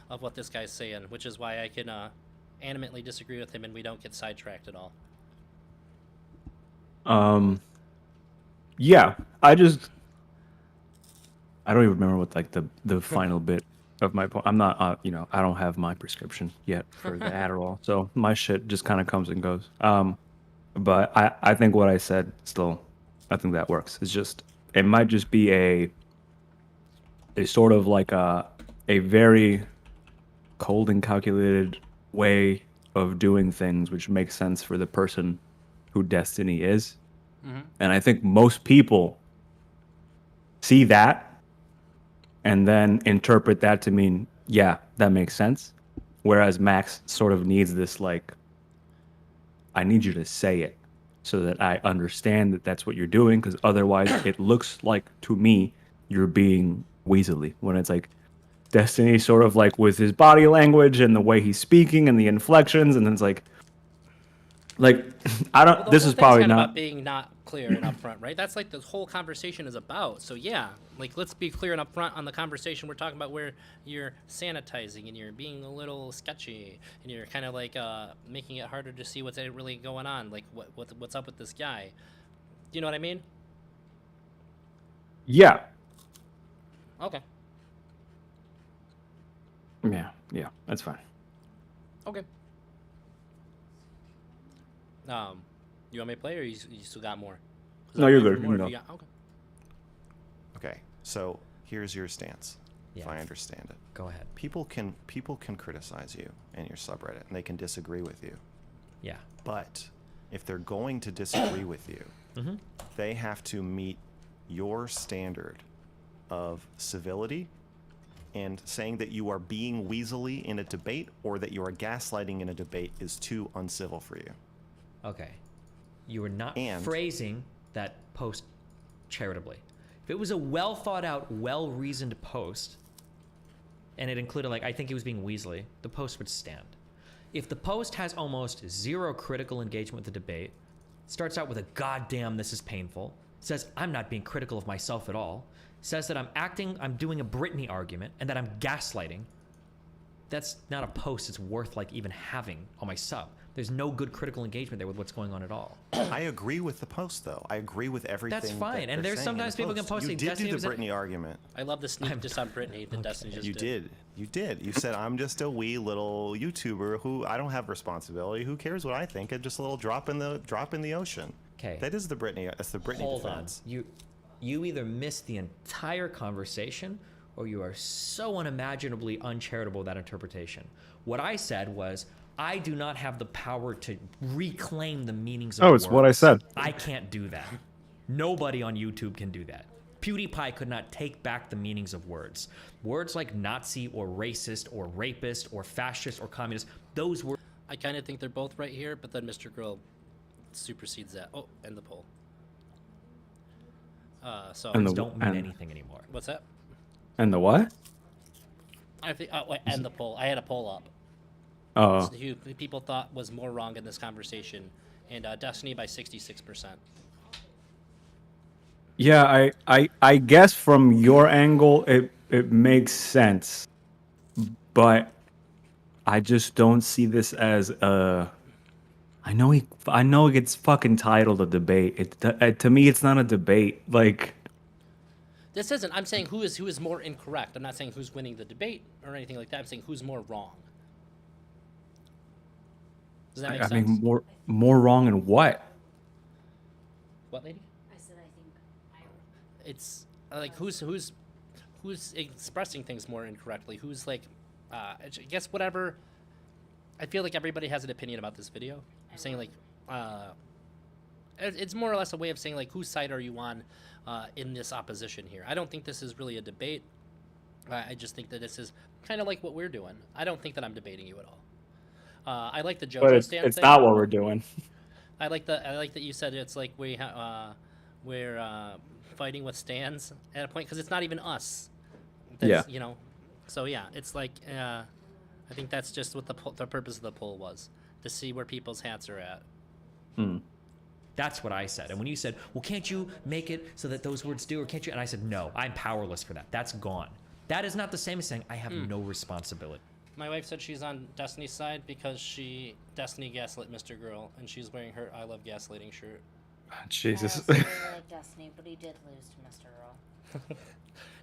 of what this guy's saying, which is why I can animately disagree with him and we don't get sidetracked at all. Yeah, I don't even remember what like the final bit of my point. I'm not, I don't have my prescription yet for the Adderall, so my shit just kind of comes and goes. But I think what I said still, I think that works. It's just, it might just be a sort of like a very cold and calculated way of doing things, which makes sense for the person who Destiny is. Mm-hmm. And I think most people see that and then interpret that to mean, yeah, that makes sense. Whereas Max sort of needs this, like, I need you to say it so that I understand that that's what you're doing, because otherwise it looks like, to me, you're being weaselly. When it's like Destiny sort of like with his body language and the way he's speaking and the inflections, and then it's like I don't. Well, this is probably kind of not about being not clear and upfront, right? That's like the whole conversation is about. So yeah, like let's be clear and upfront on the conversation we're talking about, where you're sanitizing and you're being a little sketchy and you're kind of like making it harder to see what's really going on, like what's up with this guy. Do you know what I mean? Yeah. Okay. Yeah, that's fine. Okay. You want me to play, or you still got more? No, you're good. Okay. Okay, so here's your stance, if I understand it. Go ahead. People can criticize you in your subreddit, and they can disagree with you. Yeah. But if they're going to disagree with you, they have to meet your standard of civility and saying that you are being weaselly in a debate or that you are gaslighting in a debate is too uncivil for you. Okay. You are not And- phrasing that post charitably. If it was a well thought out, well reasoned post, and it included, like, I think he was being weaselly, the post would stand. If the post has almost zero critical engagement with the debate, starts out with a goddamn, this is painful, says I'm not being critical of myself at all, says that I'm doing a Britney argument, and that I'm gaslighting, that's not a post it's worth, like, even having on my sub. There's no good critical engagement there with what's going on at all. I agree with the post, though. I agree with everything. That's fine, that and they're there's saying in sometimes the people can post You it. did Destiny do was the in- Britney argument. I love the sneak just on Britney that Destiny just You did. You did. You said I'm just a wee little YouTuber who I don't have responsibility. Who cares what I think? I'm just a little drop in the ocean. 'Kay. That is the Britney. That's the Britney Hold on. defense. You either missed the entire conversation or you are so unimaginably uncharitable with that interpretation. What I said was, I do not have the power to reclaim the meanings of Oh, words. it's what I said. I can't do that. Nobody on YouTube can do that. PewDiePie could not take back the meanings of words. Words like Nazi or racist or rapist or fascist or communist, those words. I kind of think they're both right here, but then Mr. Girl supersedes that. Oh, and the poll. So And the- don't mean and- anything anymore. what's that? And the what? I think. Oh, wait, and the poll. I had a poll up. Oh, Who people thought was more wrong in this conversation, and Destiny by 66%. yeah. I guess from your angle, it makes sense, but I just don't see this as a. I know it's fucking titled a debate. To me, it's not a debate. Like, This isn't. I'm saying who is more incorrect. I'm not saying who's winning the debate or anything like that. I'm saying who's more wrong. Does that make I sense? mean, more wrong in what? What, lady? I said I think I. It's like who's expressing things more incorrectly. Who's like, I guess whatever. I feel like everybody has an opinion about this video. I'm saying like, it's more or less a way of saying like whose side are you on in this opposition here. I don't think this is really a debate. I just think that this is kind of like what we're doing. I don't think that I'm debating you at all. I like the JoJo But stance it's thing. not what we're doing. I like that you said it's like we're fighting with stands at a point because it's not even us. Yeah. You know, so yeah, it's like I think that's just what the purpose of the poll was, to see where people's hats are at. That's what I said. And when you said, well, can't you make it so that those words do, or can't you? And I said, no, I'm powerless for that. That's gone. That is not the same as saying I have no responsibility. My wife said she's on Destiny's side because Destiny gaslit Mr. Girl, and she's wearing her I Love Gaslighting shirt. Jesus. I also really like Destiny, but he did lose to Mr. Earl.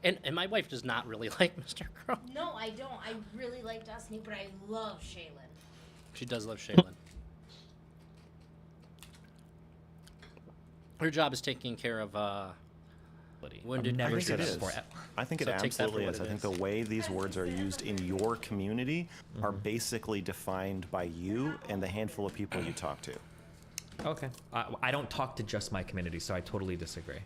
And my wife does not really like Mr. Girl. No, I don't. I really like Destiny, but I love Shaylin. She does love Shaylin. Her job is taking care of wounded I've never I think said it that is. before. I think it So take that for absolutely what is. it I think is. the way these words are used in your community are basically defined by you and the handful of people you talk to. Okay. I don't talk to just my community, so I totally disagree.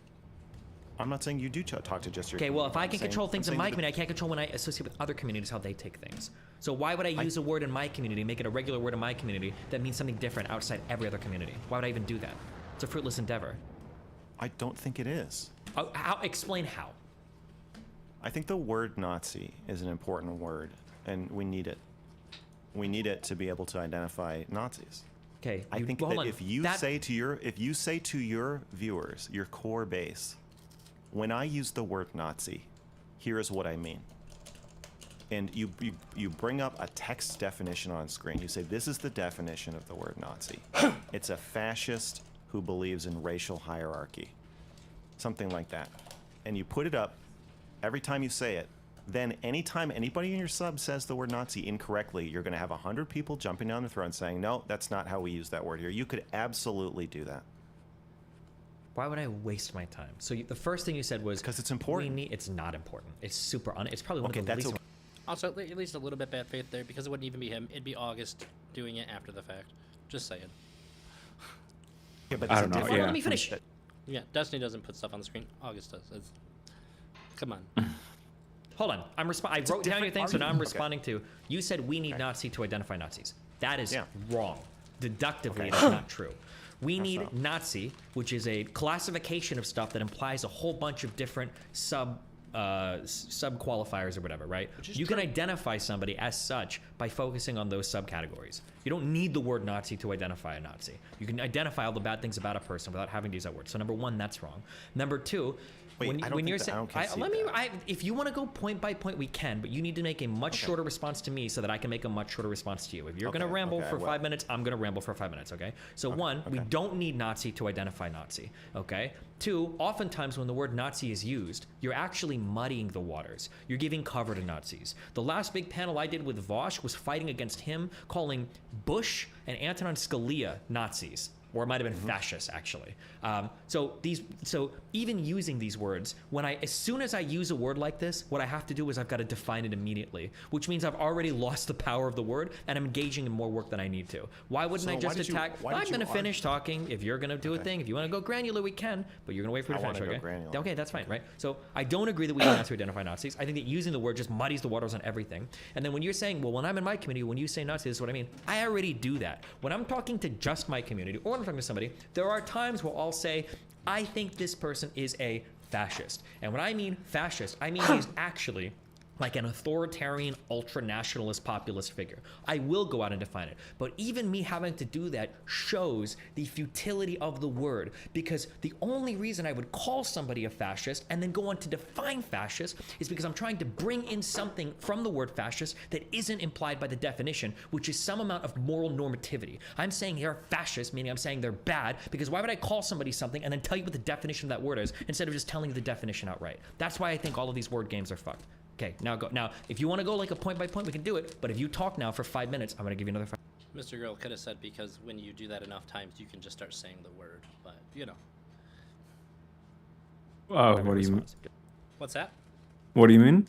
I'm not saying you do talk to just your Okay, well, if community. I I'm can saying- control I'm things in saying my that community, I can't control when I associate with other communities how they take things. So why would I use a word in my community, make it a regular word in my community that means something different outside every other community? Why would I even do that? It's a fruitless endeavor. I don't think it is. Explain how. I think the word Nazi is an important word, and we need it. We need it to be able to identify Nazis. Okay. I think hold that on. if you say to your viewers, your core base, when I use the word Nazi, here is what I mean. And you bring up a text definition on screen. You say, this is the definition of the word Nazi. It's a fascist who believes in racial hierarchy. Something like that. And you put it up every time you say it. Then anytime anybody in your sub says the word Nazi incorrectly, you're going to have 100 people jumping down the throne saying, no, that's not how we use that word here. You could absolutely do that. Why would I waste my time? So the first thing you said was 'Cause it's important. It's not important. It's super. It's probably one Okay, of the that's least. okay. Also, at least a little bit bad faith there because it wouldn't even be him. It'd be August doing it after the fact. Just saying. Yeah, but I is don't it know, different? yeah. Let me finish. Yeah, Destiny doesn't put stuff on the screen. August does. Come on. Hold on. I wrote down your thing, so now I'm Okay. responding to. You said we need Nazi to identify Nazis. That is Yeah. wrong. Deductively, Okay. that's not true. We How need so? Nazi, which is a classification of stuff that implies a whole bunch of different sub qualifiers or whatever, right? Which is You can true. identify somebody as such by focusing on those subcategories. You don't need the word Nazi to identify a Nazi. You can identify all the bad things about a person without having to use that word. So number one, that's wrong. Number two, Wait, when, I don't when think you're that- I saying, don't concede let me, that. if you want to go point by point, we can, but you need to make a much shorter response to me so that I can make a much shorter response to you. If you're going to Okay, ramble okay, I for will. 5 minutes, I'm going to ramble for 5 minutes, okay? So one, we okay. don't need Nazi to identify Nazi, okay? Two, oftentimes when the word Nazi is used, you're actually muddying the waters. You're giving cover to Nazis. The last big panel I did with Vosh was fighting against him, calling Bush and Antonin Scalia Nazis. Or it might have been fascists, actually. So even using these words, as soon as I use a word like this, what I have to do is I've got to define it immediately, which means I've already lost the power of the word and I'm engaging in more work than I need to. Why wouldn't So I why just did you- attack? why I'm did you going to finish talking. If you're going to do a Okay. thing, if you want to go granular, we can, but you're going to wait for me I to finish, wanna go okay? granular. Okay, that's fine, right? So I don't agree that we don't have to identify Nazis. I think that using the word just muddies the waters on everything. And then when you're saying, well, when I'm in my community, when you say Nazi, this is what I mean. I already do that. When I'm talking to just my community or when I'm talking to somebody, there are times where I'll say, I think this person is a fascist. And when I mean fascist, I mean he's actually like an authoritarian, ultra-nationalist, populist figure. I will go out and define it. But even me having to do that shows the futility of the word, because the only reason I would call somebody a fascist and then go on to define fascist is because I'm trying to bring in something from the word fascist that isn't implied by the definition, which is some amount of moral normativity. I'm saying they're fascist, meaning I'm saying they're bad, because why would I call somebody something and then tell you what the definition of that word is instead of just telling you the definition outright? That's why I think all of these word games are fucked. Okay, now go. Now, if you want to go like a point by point, we can do it. But if you talk now for 5 minutes, I'm going to give you another 5. Mr. Girl could have said because when you do that enough times, you can just start saying the word. But, you know. What do you mean? What's that? What do you mean?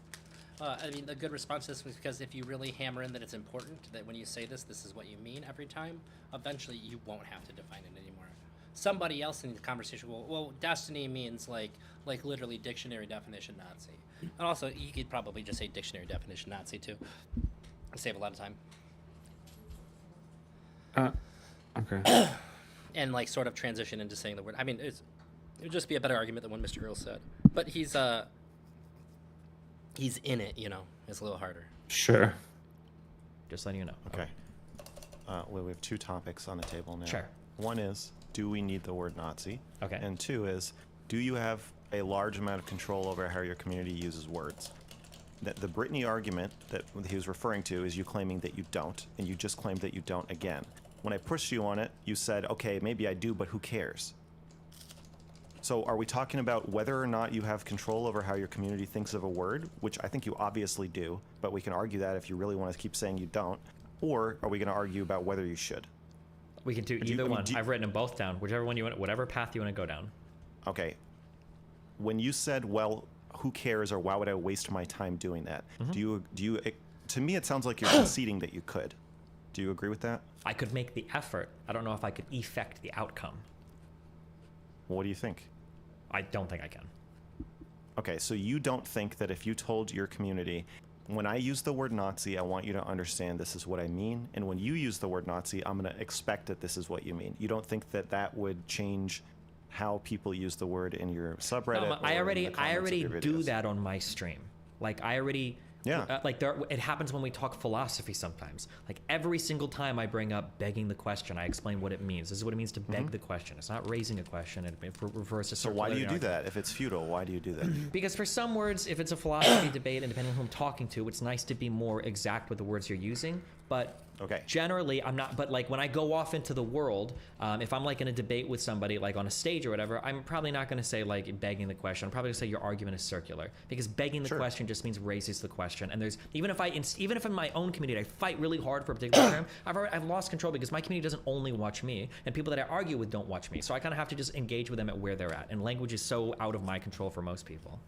I mean, the good response to this was because if you really hammer in that it's important, that when you say this is what you mean every time, eventually you won't have to define it anymore. Somebody else in the conversation will, well, Destiny means like literally dictionary definition Nazi. And also, you could probably just say dictionary definition Nazi too. Save a lot of time. Okay. And like sort of transition into saying the word. I mean, it would just be a better argument than what Mr. Earl said. But he's in it, you know. It's a little harder. Sure. Just letting you know. Okay. Well, we have two topics on the table now. Sure. One is, do we need the word Nazi? Okay. And two is, do you have a large amount of control over how your community uses words? The Brittany argument that he was referring to is you claiming that you don't, and you just claimed that you don't again. When I pushed you on it, you said, okay, maybe I do, but who cares? So are we talking about whether or not you have control over how your community thinks of a word, which I think you obviously do, but we can argue that if you really want to keep saying you don't, or are we going to argue about whether you should? We can do Do you- either I mean, one. do you- I've written them both down. Whichever one you want, whatever path you want to go down. Okay. When you said, well, who cares, or why would I waste my time doing that? Do you to me it sounds like you're conceding that you could. Do you agree with that? I could make the effort. I don't know if I could effect the outcome. What do you think? I don't think I can. Okay, so you don't think that if you told your community, when I use the word Nazi, I want you to understand this is what I mean, and when you use the word Nazi, I'm going to expect that this is what you mean. You don't think that that would change how people use the word in your subreddit? No, or I in already the comments of your do videos? that on my stream. Like I already. Yeah. It happens when we talk philosophy sometimes. Like every single time I bring up begging the question, I explain what it means. This is what it means to beg the question. It's not raising a question. It refers to. So why do you do circularity. that? If it's futile, why do you do that? Because for some words, if it's a philosophy debate, and depending on who I'm talking to, it's nice to be more exact with the words you're using. But Okay. generally, I'm not. But like when I go off into the world, if I'm like in a debate with somebody, like on a stage or whatever, I'm probably not going to say like begging the question. I'm probably going to say your argument is circular, because begging the Sure. question just means raises the question. And there's even if in my own community I fight really hard for a particular term, I've lost control because my community doesn't only watch me, and people that I argue with don't watch me. So I kind of have to just engage with them at where they're at. And language is so out of my control for most people.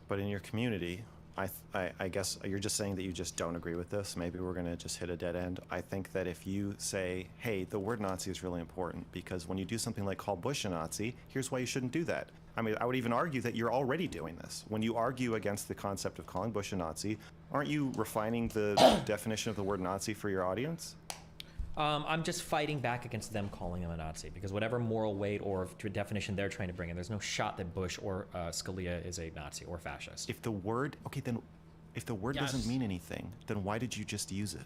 But in your community, I guess you're just saying that you just don't agree with this. Maybe we're going to just hit a dead end. I think that if you say, hey, the word Nazi is really important because when you do something like call Bush a Nazi, here's why you shouldn't do that. I mean, I would even argue that you're already doing this. When you argue against the concept of calling Bush a Nazi, aren't you refining the definition of the word Nazi for your audience? I'm just fighting back against them calling him a Nazi because whatever moral weight or definition they're trying to bring in, there's no shot that Bush or Scalia is a Nazi or fascist. If the word, okay, then if the word doesn't mean anything, then why did you just use it?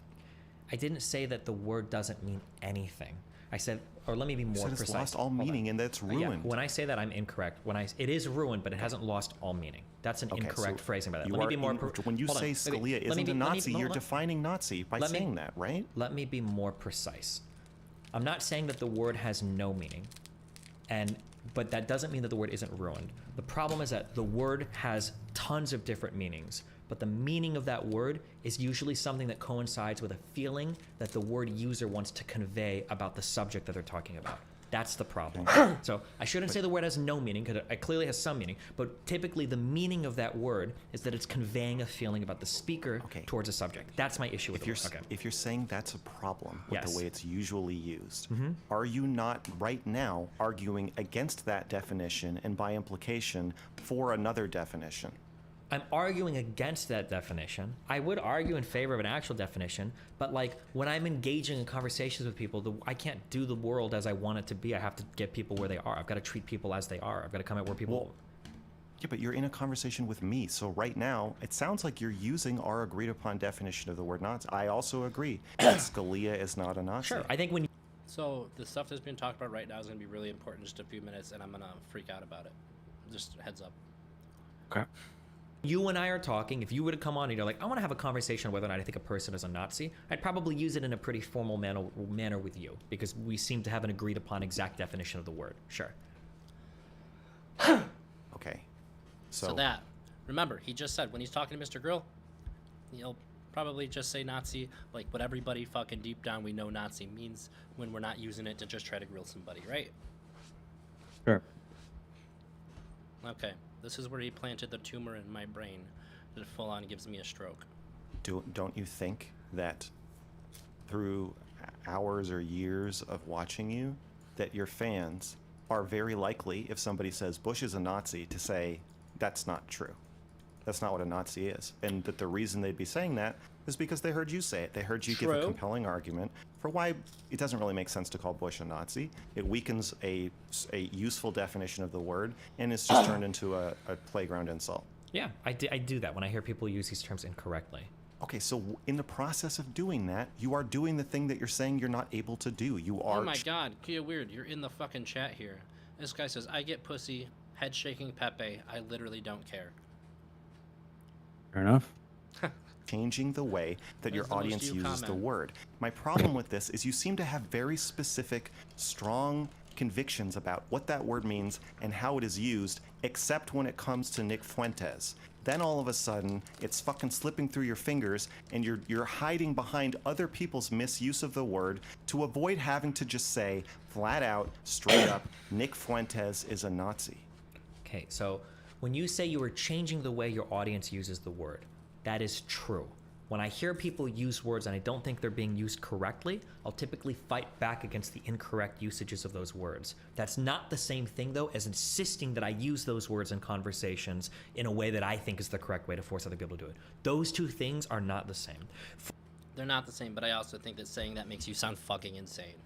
I didn't say that the word doesn't mean anything. I said, or let me be more precise. precise. It's lost all meaning and that's ruined. Yeah, when I say that, I'm incorrect. It is ruined, but it hasn't lost all meaning. That's an incorrect phrasing by that. Let me be more. When you say Scalia isn't a Nazi, you're defining Nazi by saying that, right? Let me be more precise. I'm not saying that the word has no meaning, but that doesn't mean that the word isn't ruined. The problem is that the word has tons of different meanings, but the meaning of that word is usually something that coincides with a feeling that the word user wants to convey about the subject that they're talking about. That's the problem. So I shouldn't say the word has no meaning because it clearly has some meaning, but typically the meaning of that word is that it's conveying a feeling about the speaker towards a subject. That's my issue with the word. If you're saying that's a problem with Yes. the way it's usually used, are you not right now arguing against that definition and by implication for another definition? I'm arguing against that definition. I would argue in favor of an actual definition, but like when I'm engaging in conversations with people, I can't do the world as I want it to be. I have to get people where they are. I've got to treat people as they are. I've got to come at where people... Yeah, but you're in a conversation with me. So right now, it sounds like you're using our agreed upon definition of the word Nazi. I also agree that Scalia is not a Nazi. Sure, I think when... So the stuff that's being talked about right now is going to be really important in just a few minutes, and I'm going to freak out about it. Just heads up. Okay. You and I are talking, if you were to come on and you're like, I want to have a conversation on whether or not I think a person is a Nazi, I'd probably use it in a pretty formal manner with you, because we seem to have an agreed upon exact definition of the word. Sure. Okay. So that, remember, he just said when he's talking to Mr. Grill, he'll probably just say Nazi, like what everybody fucking deep down we know Nazi means when we're not using it to just try to grill somebody, right? Sure. Okay. This is where he planted the tumor in my brain that full on gives me a stroke. Don't you think that through hours or years of watching you, that your fans are very likely, if somebody says Bush is a Nazi, to say that's not true. That's not what a Nazi is. And that the reason they'd be saying that is because they heard you say it. They heard you give a compelling argument for why it doesn't really make sense to call Bush a Nazi. It weakens a useful definition of the word and it's just turned into a playground insult. Yeah, I do that when I hear people use these terms incorrectly. Okay, so in the process of doing that, you are doing the thing that you're saying you're not able to do. You are... Oh my god, KeyofWeird, you're in the fucking chat here. This guy says, I get pussy, head shaking Pepe, I literally don't care. Fair enough. Changing the way that your audience uses the word. My problem with this is you seem to have very specific, strong convictions about what that word means and how it is used, except when it comes to Nick Fuentez. Then all of a sudden, it's fucking slipping through your fingers and you're hiding behind other people's misuse of the word to avoid having to just say, flat out, straight up, Nick Fuentez is a Nazi. Okay, so when you say you are changing the way your audience uses the word, that is true. When I hear people use words and I don't think they're being used correctly, I'll typically fight back against the incorrect usages of those words. That's not the same thing, though, as insisting that I use those words in conversations in a way that I think is the correct way to force other people to do it. Those two things are not the same. They're not the same, but I also think that saying that makes you sound fucking insane.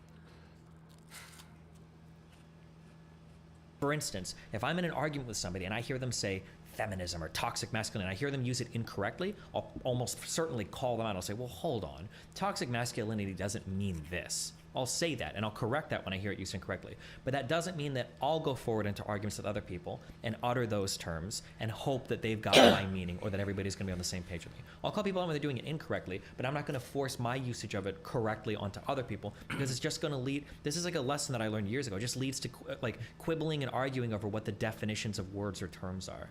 For instance, if I'm in an argument with somebody and I hear them say feminism or toxic masculinity, and I hear them use it incorrectly, I'll almost certainly call them out. I'll say, well, hold on. Toxic masculinity doesn't mean this. I'll say that, and I'll correct that when I hear it used incorrectly. But that doesn't mean that I'll go forward into arguments with other people and utter those terms and hope that they've got my meaning or that everybody's going to be on the same page with me. I'll call people out when they're doing it incorrectly, but I'm not going to force my usage of it correctly onto other people because it's just going to lead... This is like a lesson that I learned years ago. It just leads to like quibbling and arguing over what the definitions of words or terms are.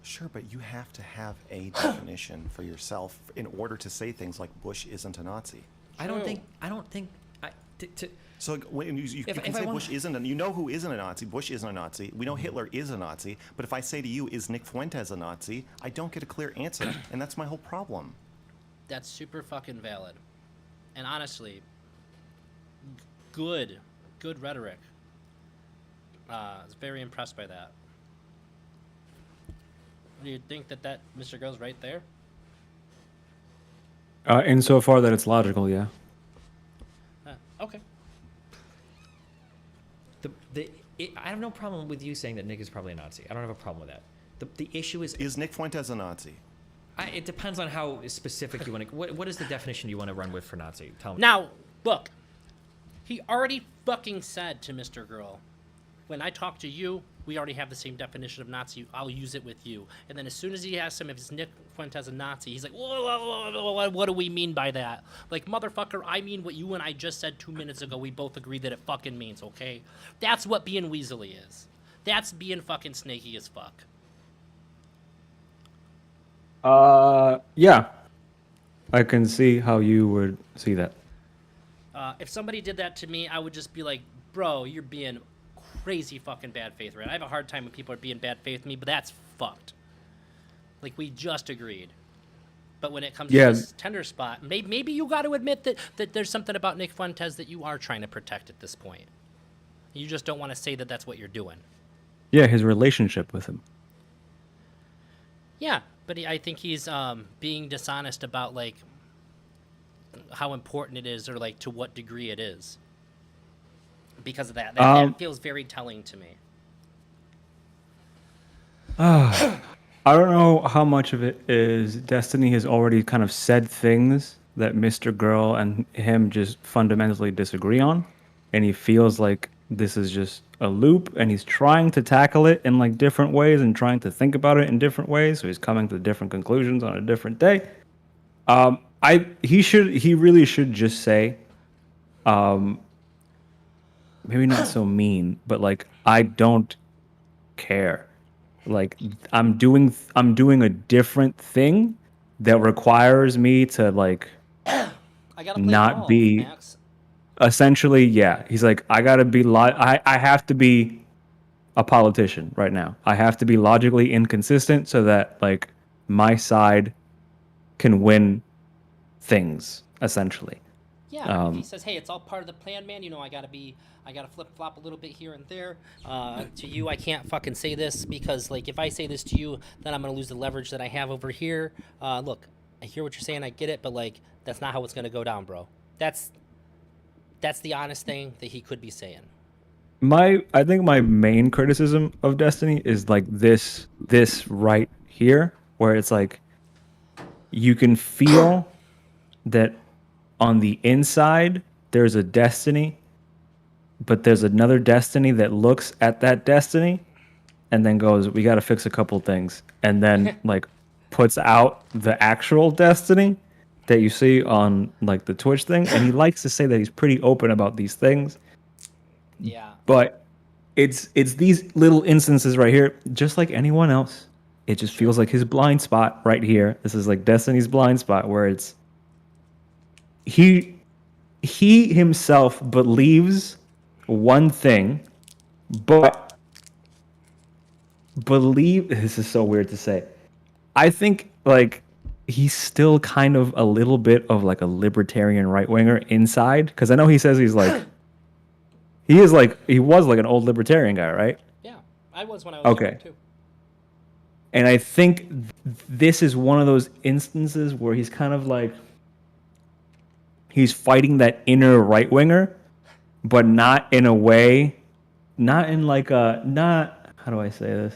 Sure, but you have to have a definition for yourself in order to say things like Bush isn't a Nazi. I don't think So when you If can I say want- Bush isn't, you know who isn't a Nazi. Bush isn't a Nazi. We know Hitler is a Nazi. But if I say to you, is Nick Fuentes a Nazi? I don't get a clear answer, and that's my whole problem. That's super fucking valid. And honestly, good rhetoric. I was very impressed by that. Do you think that Mr. Girl's right there? Insofar that it's logical, yeah. Okay. I have no problem with you saying that Nick is probably a Nazi. I don't have a problem with that. The issue is Nick Fuentes a Nazi? it depends on how specific you want to. What is the definition you want to run with for Nazi? Tell me. Now, look. He already fucking said to Mr. Girl, when I talk to you, we already have the same definition of Nazi. I'll use it with you. And then as soon as he asks him if it's Nick Fuentes a Nazi, he's like, whoa, what do we mean by that? Like, motherfucker, I mean what you and I just said 2 minutes ago. We both agree that it fucking means, okay? That's what being weaselly is. That's being fucking snaky as fuck. Yeah. I can see how you would see that. If somebody did that to me, I would just be like, bro, you're being crazy fucking bad faith, right? I have a hard time when people are being bad faith with me, but that's fucked. Like, we just agreed. But when it comes to this tender spot, maybe you got to admit that there's something about Nick Fuentes that you are trying to protect at this point. You just don't want to say that that's what you're doing. Yeah, his relationship with him. Yeah, but I think he's being dishonest about, like, how important it is or, like, to what degree it is. Because of that. That feels very telling to me. I don't know how much of it is Destiny has already kind of said things that Mr. Girl and him just fundamentally disagree on. And he feels like this is just a loop and he's trying to tackle it in like different ways and trying to think about it in different ways. So he's coming to different conclusions on a different day. He really should just say, maybe not so mean, but like, I don't care. Like, I'm doing a different thing that requires me to like I gotta play not ball, be Max. essentially, yeah. He's like, I gotta be I have to be a politician right now. I have to be logically inconsistent so that like my side can win things, essentially. Yeah, he says, hey, it's all part of the plan, man. You know, I gotta flip-flop a little bit here and there. To you, I can't fucking say this because, like, if I say this to you, then I'm gonna lose the leverage that I have over here. Look, I hear what you're saying, I get it, but, like, that's not how it's gonna go down, bro. That's the honest thing that he could be saying. I think my main criticism of Destiny is like this right here, where it's like you can feel that on the inside there's a Destiny, but there's another Destiny that looks at that Destiny and then goes, we got to fix a couple things, and then like puts out the actual Destiny that you see on like the Twitch thing. And he likes to say that he's pretty open about these things. Yeah. But it's these little instances right here, just like anyone else. It just feels like his blind spot right here. This is like Destiny's blind spot where it's he himself believes one thing, but this is so weird to say. I think like he's still kind of a little bit of like a libertarian right winger inside, because I know he says he's like he was like an old libertarian guy, right? Yeah, I was when I was younger too. And I think this is one of those instances where he's kind of like he's fighting that inner right winger, but not in a way, not in like a not how do I say this?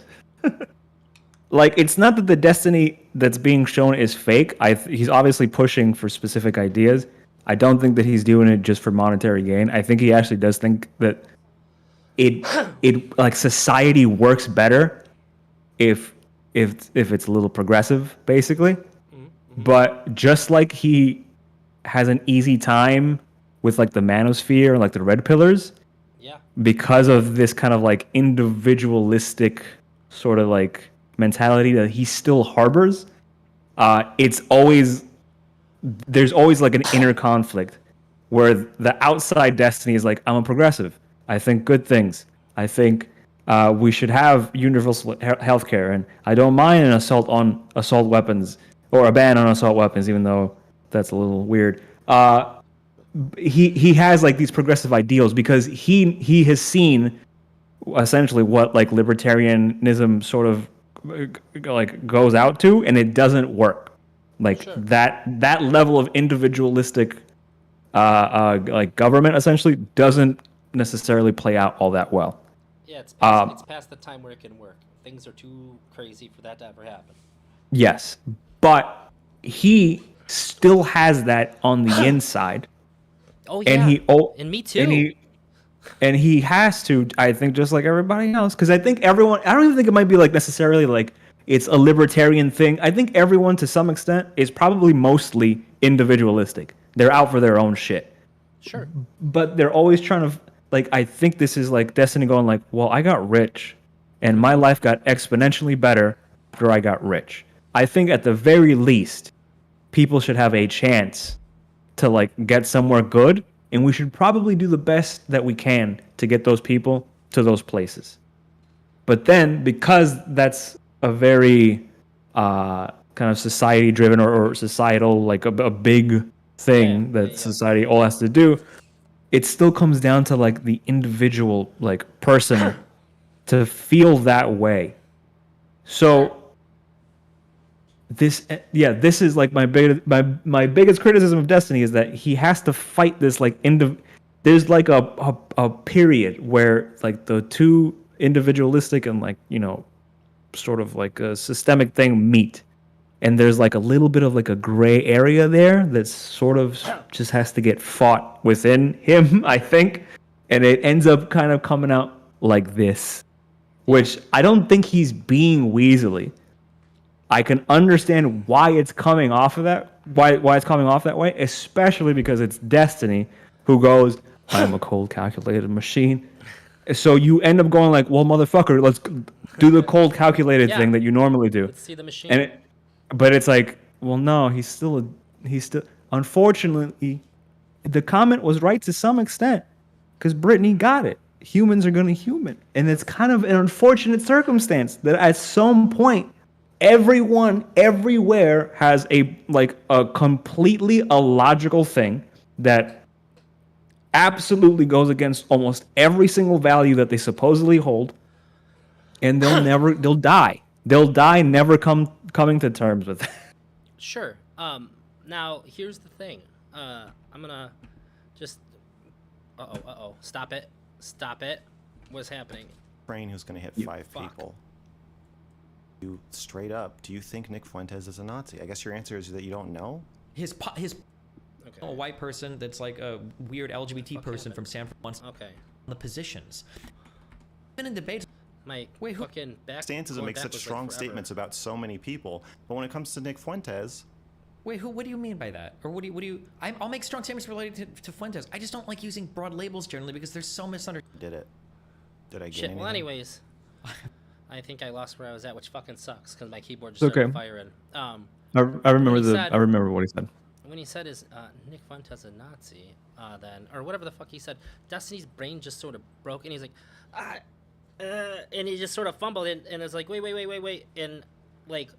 Like, it's not that the Destiny that's being shown is fake. He's obviously pushing for specific ideas. I don't think that he's doing it just for monetary gain. I think he actually does think that it like society works better if it's a little progressive, basically. Mm-hmm. But just like he has an easy time with like the manosphere and like the red pillars, yeah, because of this kind of like individualistic sort of like mentality that he still harbors, there's always like an inner conflict where the outside Destiny is like, I'm a progressive. I think good things. I think we should have universal healthcare, and I don't mind an assault on assault weapons or a ban on assault weapons, even though that's a little weird. He has like these progressive ideals because he has seen essentially what like libertarianism sort of like goes out to, and it doesn't work. Like that level of individualistic like government essentially doesn't necessarily play out all that well. Yeah, it's past the time where it can work. Things are too crazy for that to ever happen. Yes, but he still has that on the inside. Oh yeah, and me too. And he has to, I think, just like everybody else, because I think everyone, I don't even think it might be like necessarily like it's a libertarian thing. I think everyone to some extent is probably mostly individualistic. They're out for their own shit. Sure. But they're always trying to, like, I think this is like Destiny going like, well, I got rich and my life got exponentially better after I got rich. I think at the very least, people should have a chance to like get somewhere good, and we should probably do the best that we can to get those people to those places. But then, because that's a very kind of society-driven or societal, like a big thing that society all has to do, it still comes down to like the individual like person to feel that way. So this is like my biggest criticism of Destiny is that he has to fight this like there's like a period where like the two individualistic and like, you know, sort of like a systemic thing meet, and there's like a little bit of like a gray area there that sort of just has to get fought within him, I think, and it ends up kind of coming out like this, which I don't think he's being weaselly. I can understand why it's coming off of that, why it's coming off that way, especially because it's Destiny, who goes, I'm a cold calculated machine. So you end up going like, well, motherfucker, let's do the cold calculated thing that you normally do. Let's see the machine. But it's like, well, no, he's still. Unfortunately, the comment was right to some extent, because Brittany got it. Humans are going to human, and it's kind of an unfortunate circumstance that at some point, everyone everywhere has a completely illogical thing that absolutely goes against almost every single value that they supposedly hold, and they'll die never coming to terms with it. Sure. Now here's the thing. I'm gonna just stop it what's happening? Brain who's gonna hit five people. You straight up, do you think Nick Fuentez is a Nazi? I guess your answer is that you don't know. His a white person that's like a weird LGBT person from San Francisco. Okay. The positions. Been in debate. My fucking back. Stances that make such strong statements about so many people, but when it comes to Nick Fuentez. Wait, what do you mean by that? Or what do you? I'll make strong statements related to Fuentez. I just don't like using broad labels generally because they're so misunderstood. Did I get anything? Well, anyways. I think I lost where I was at, which fucking sucks because my keyboard just started firing. I remember what he said. When he said is Nick Fuentez a Nazi, then or whatever the fuck he said, Destiny's brain just sort of broke, and he's like, and he just sort of fumbled and it's like, wait, and like,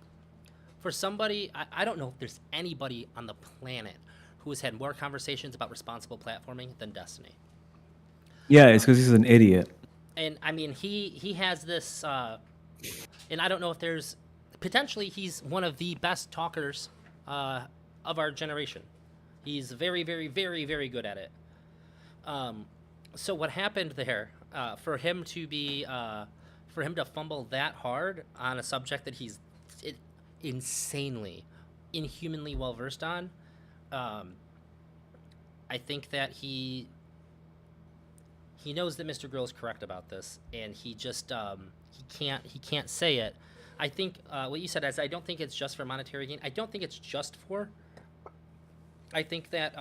for somebody, I don't know if there's anybody on the planet who has had more conversations about responsible platforming than Destiny. Yeah, it's because he's an idiot. And I mean, he has this, and I don't know if there's, potentially he's one of the best talkers of our generation. He's very, very, very, very good at it. So what happened there, for him to fumble that hard on a subject that he's inhumanly well versed on, I think that he knows that Mr. Girl is correct about this, and he just he can't say it. I think what you said is, I don't think it's just for monetary gain. I don't think it's just for. I think that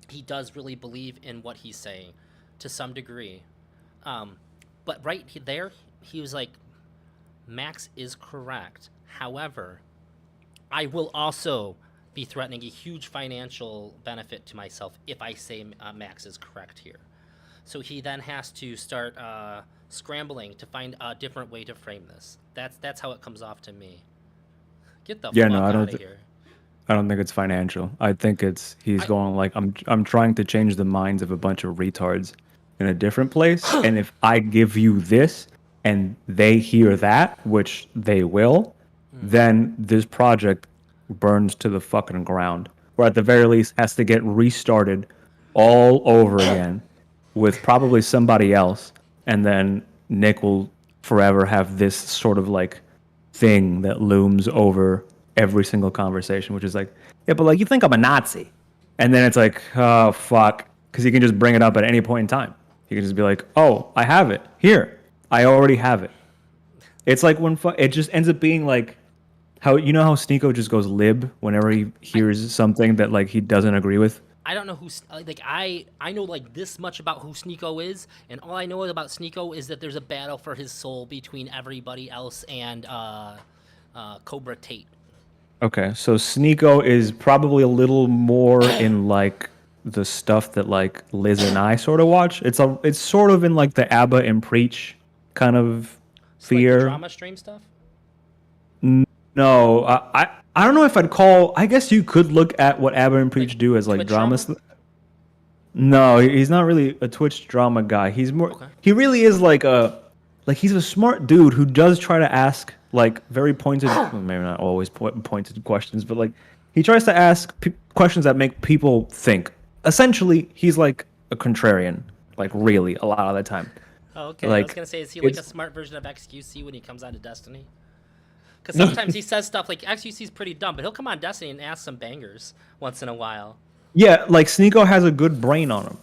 he does really believe in what he's saying to some degree. But right there, he was like, Max is correct. However, I will also be threatening a huge financial benefit to myself if I say Max is correct here. So he then has to start scrambling to find a different way to frame this. That's how it comes off to me. Get the Yeah, fuck no, I out don't of here. I don't think it's financial. I think it's he's going like I'm trying to change the minds of a bunch of retards in a different place, and if I give you this and they hear that, which they will, then this project burns to the fucking ground. Or at the very least has to get restarted all over again with probably somebody else, and then Nick will forever have this sort of like thing that looms over every single conversation, which is like, yeah, but like you think I'm a Nazi, and then it's like, oh fuck, because you can just bring it up at any point in time. You can just be like, oh, I have it here. I already have it. It's like when it just ends up being like how how Sneeko just goes lib whenever he hears something that like he doesn't agree with. I don't know who like I know like this much about who Sneeko is, and all I know about Sneeko is that there's a battle for his soul between everybody else and Cobra Tate. Okay, so Sneeko is probably a little more in like the stuff that like Liz and I sort of watch. It's sort of in like the ABBA and Preach kind of It's like the fear. drama stream stuff. No, I don't know if I'd call. I guess you could look at what ABBA and Preach Like do as like Twitch drama. drama? No, he's not really a Twitch drama guy. He's more. Okay. He really is like he's a smart dude who does try to ask like very pointed, well, maybe not always pointed questions, but like he tries to ask questions that make people think. Essentially, he's like a contrarian, like really a lot of the time. Oh, okay. I Like, was gonna say, is he like a it's- smart version of XQC when he comes onto Destiny? Because sometimes he says stuff like XQC's pretty dumb, but he'll come on Destiny and ask some bangers once in a while. Yeah, like Sneeko has a good brain on him.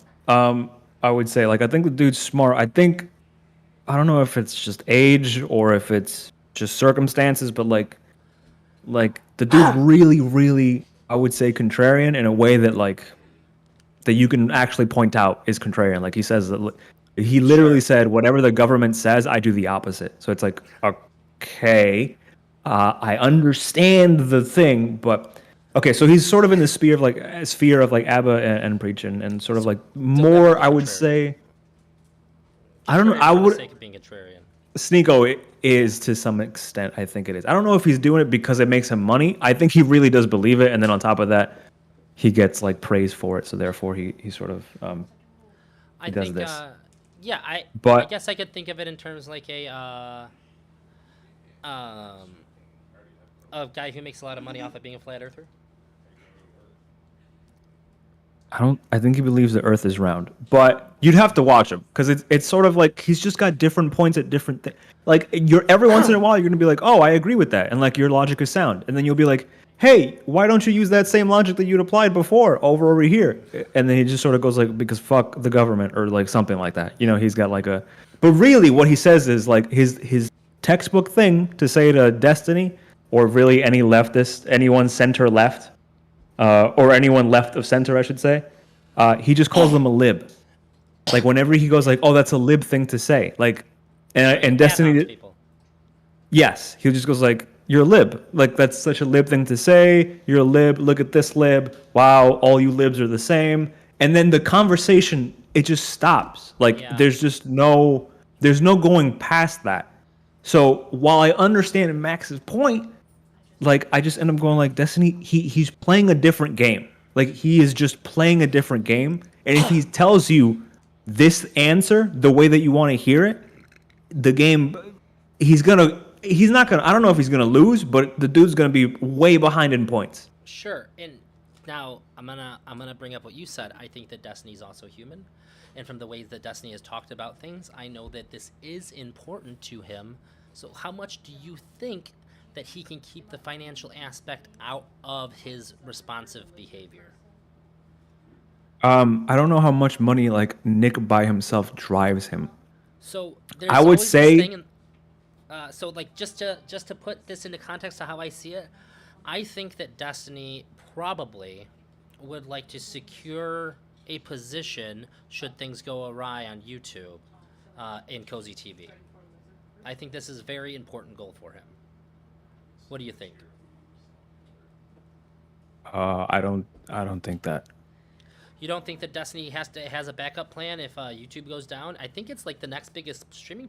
I would say like I think the dude's smart. I don't know if it's just age or if it's just circumstances, but like the dude's really, really, I would say contrarian in a way that like that you can actually point out is contrarian. Like he says that he literally said, whatever the government says, I do the opposite. So it's like, okay, I understand the thing, but okay. So he's sort of in the sphere of like ABBA and Preach and sort of like more, I would contrarian. say. I don't know. Contrarian I for the would. sake of being contrarian. Sneeko is to some extent. I think it is. I don't know if he's doing it because it makes him money. I think he really does believe it, and then on top of that, he gets like praise for it. So therefore, he sort of I does think, this. yeah, I But- guess I could think of it in terms like a guy who makes a lot of money off of being a flat earther. I think he believes the Earth is round, but you'd have to watch him because it's sort of like he's just got different points at different things. Like you're every once in a while you're gonna be like, oh, I agree with that, and like your logic is sound, and then you'll be like, hey, why don't you use that same logic that you'd applied before over here? And then he just sort of goes like, because fuck the government or like something like that. He's got like a, but really what he says is like his textbook thing to say to Destiny or really any leftist, anyone center left. Or anyone left of center, I should say, he just calls them a lib. Like whenever he goes like, "Oh, that's a lib thing to say," like, and Destiny, People. yes, he just goes like, "You're a lib." Like that's such a lib thing to say. You're a lib. Look at this lib. Wow, all you libs are the same. And then the conversation it just stops. Like Yeah. there's no going past that. So while I understand Max's point, like I just end up going like Destiny. He's playing a different game. Like he is just playing a different game. And if he tells you this answer the way that you want to hear it, the game, he's not gonna. I don't know if he's gonna lose, but the dude's gonna be way behind in points. Sure, and now I'm gonna bring up what you said. I think that Destiny's also human, and from the ways that Destiny has talked about things, I know that this is important to him. So how much do you think that he can keep the financial aspect out of his responsive behavior? I don't know how much money like Nick by himself drives him. So there's I would always this say- thing in, so like just to put this into context of how I see it, I think that Destiny probably would like to secure a position should things go awry on YouTube in Cozy TV. I think this is a very important goal for him. What do you think? I don't think that. You don't think that Destiny has a backup plan if YouTube goes down? I think it's like the next biggest streaming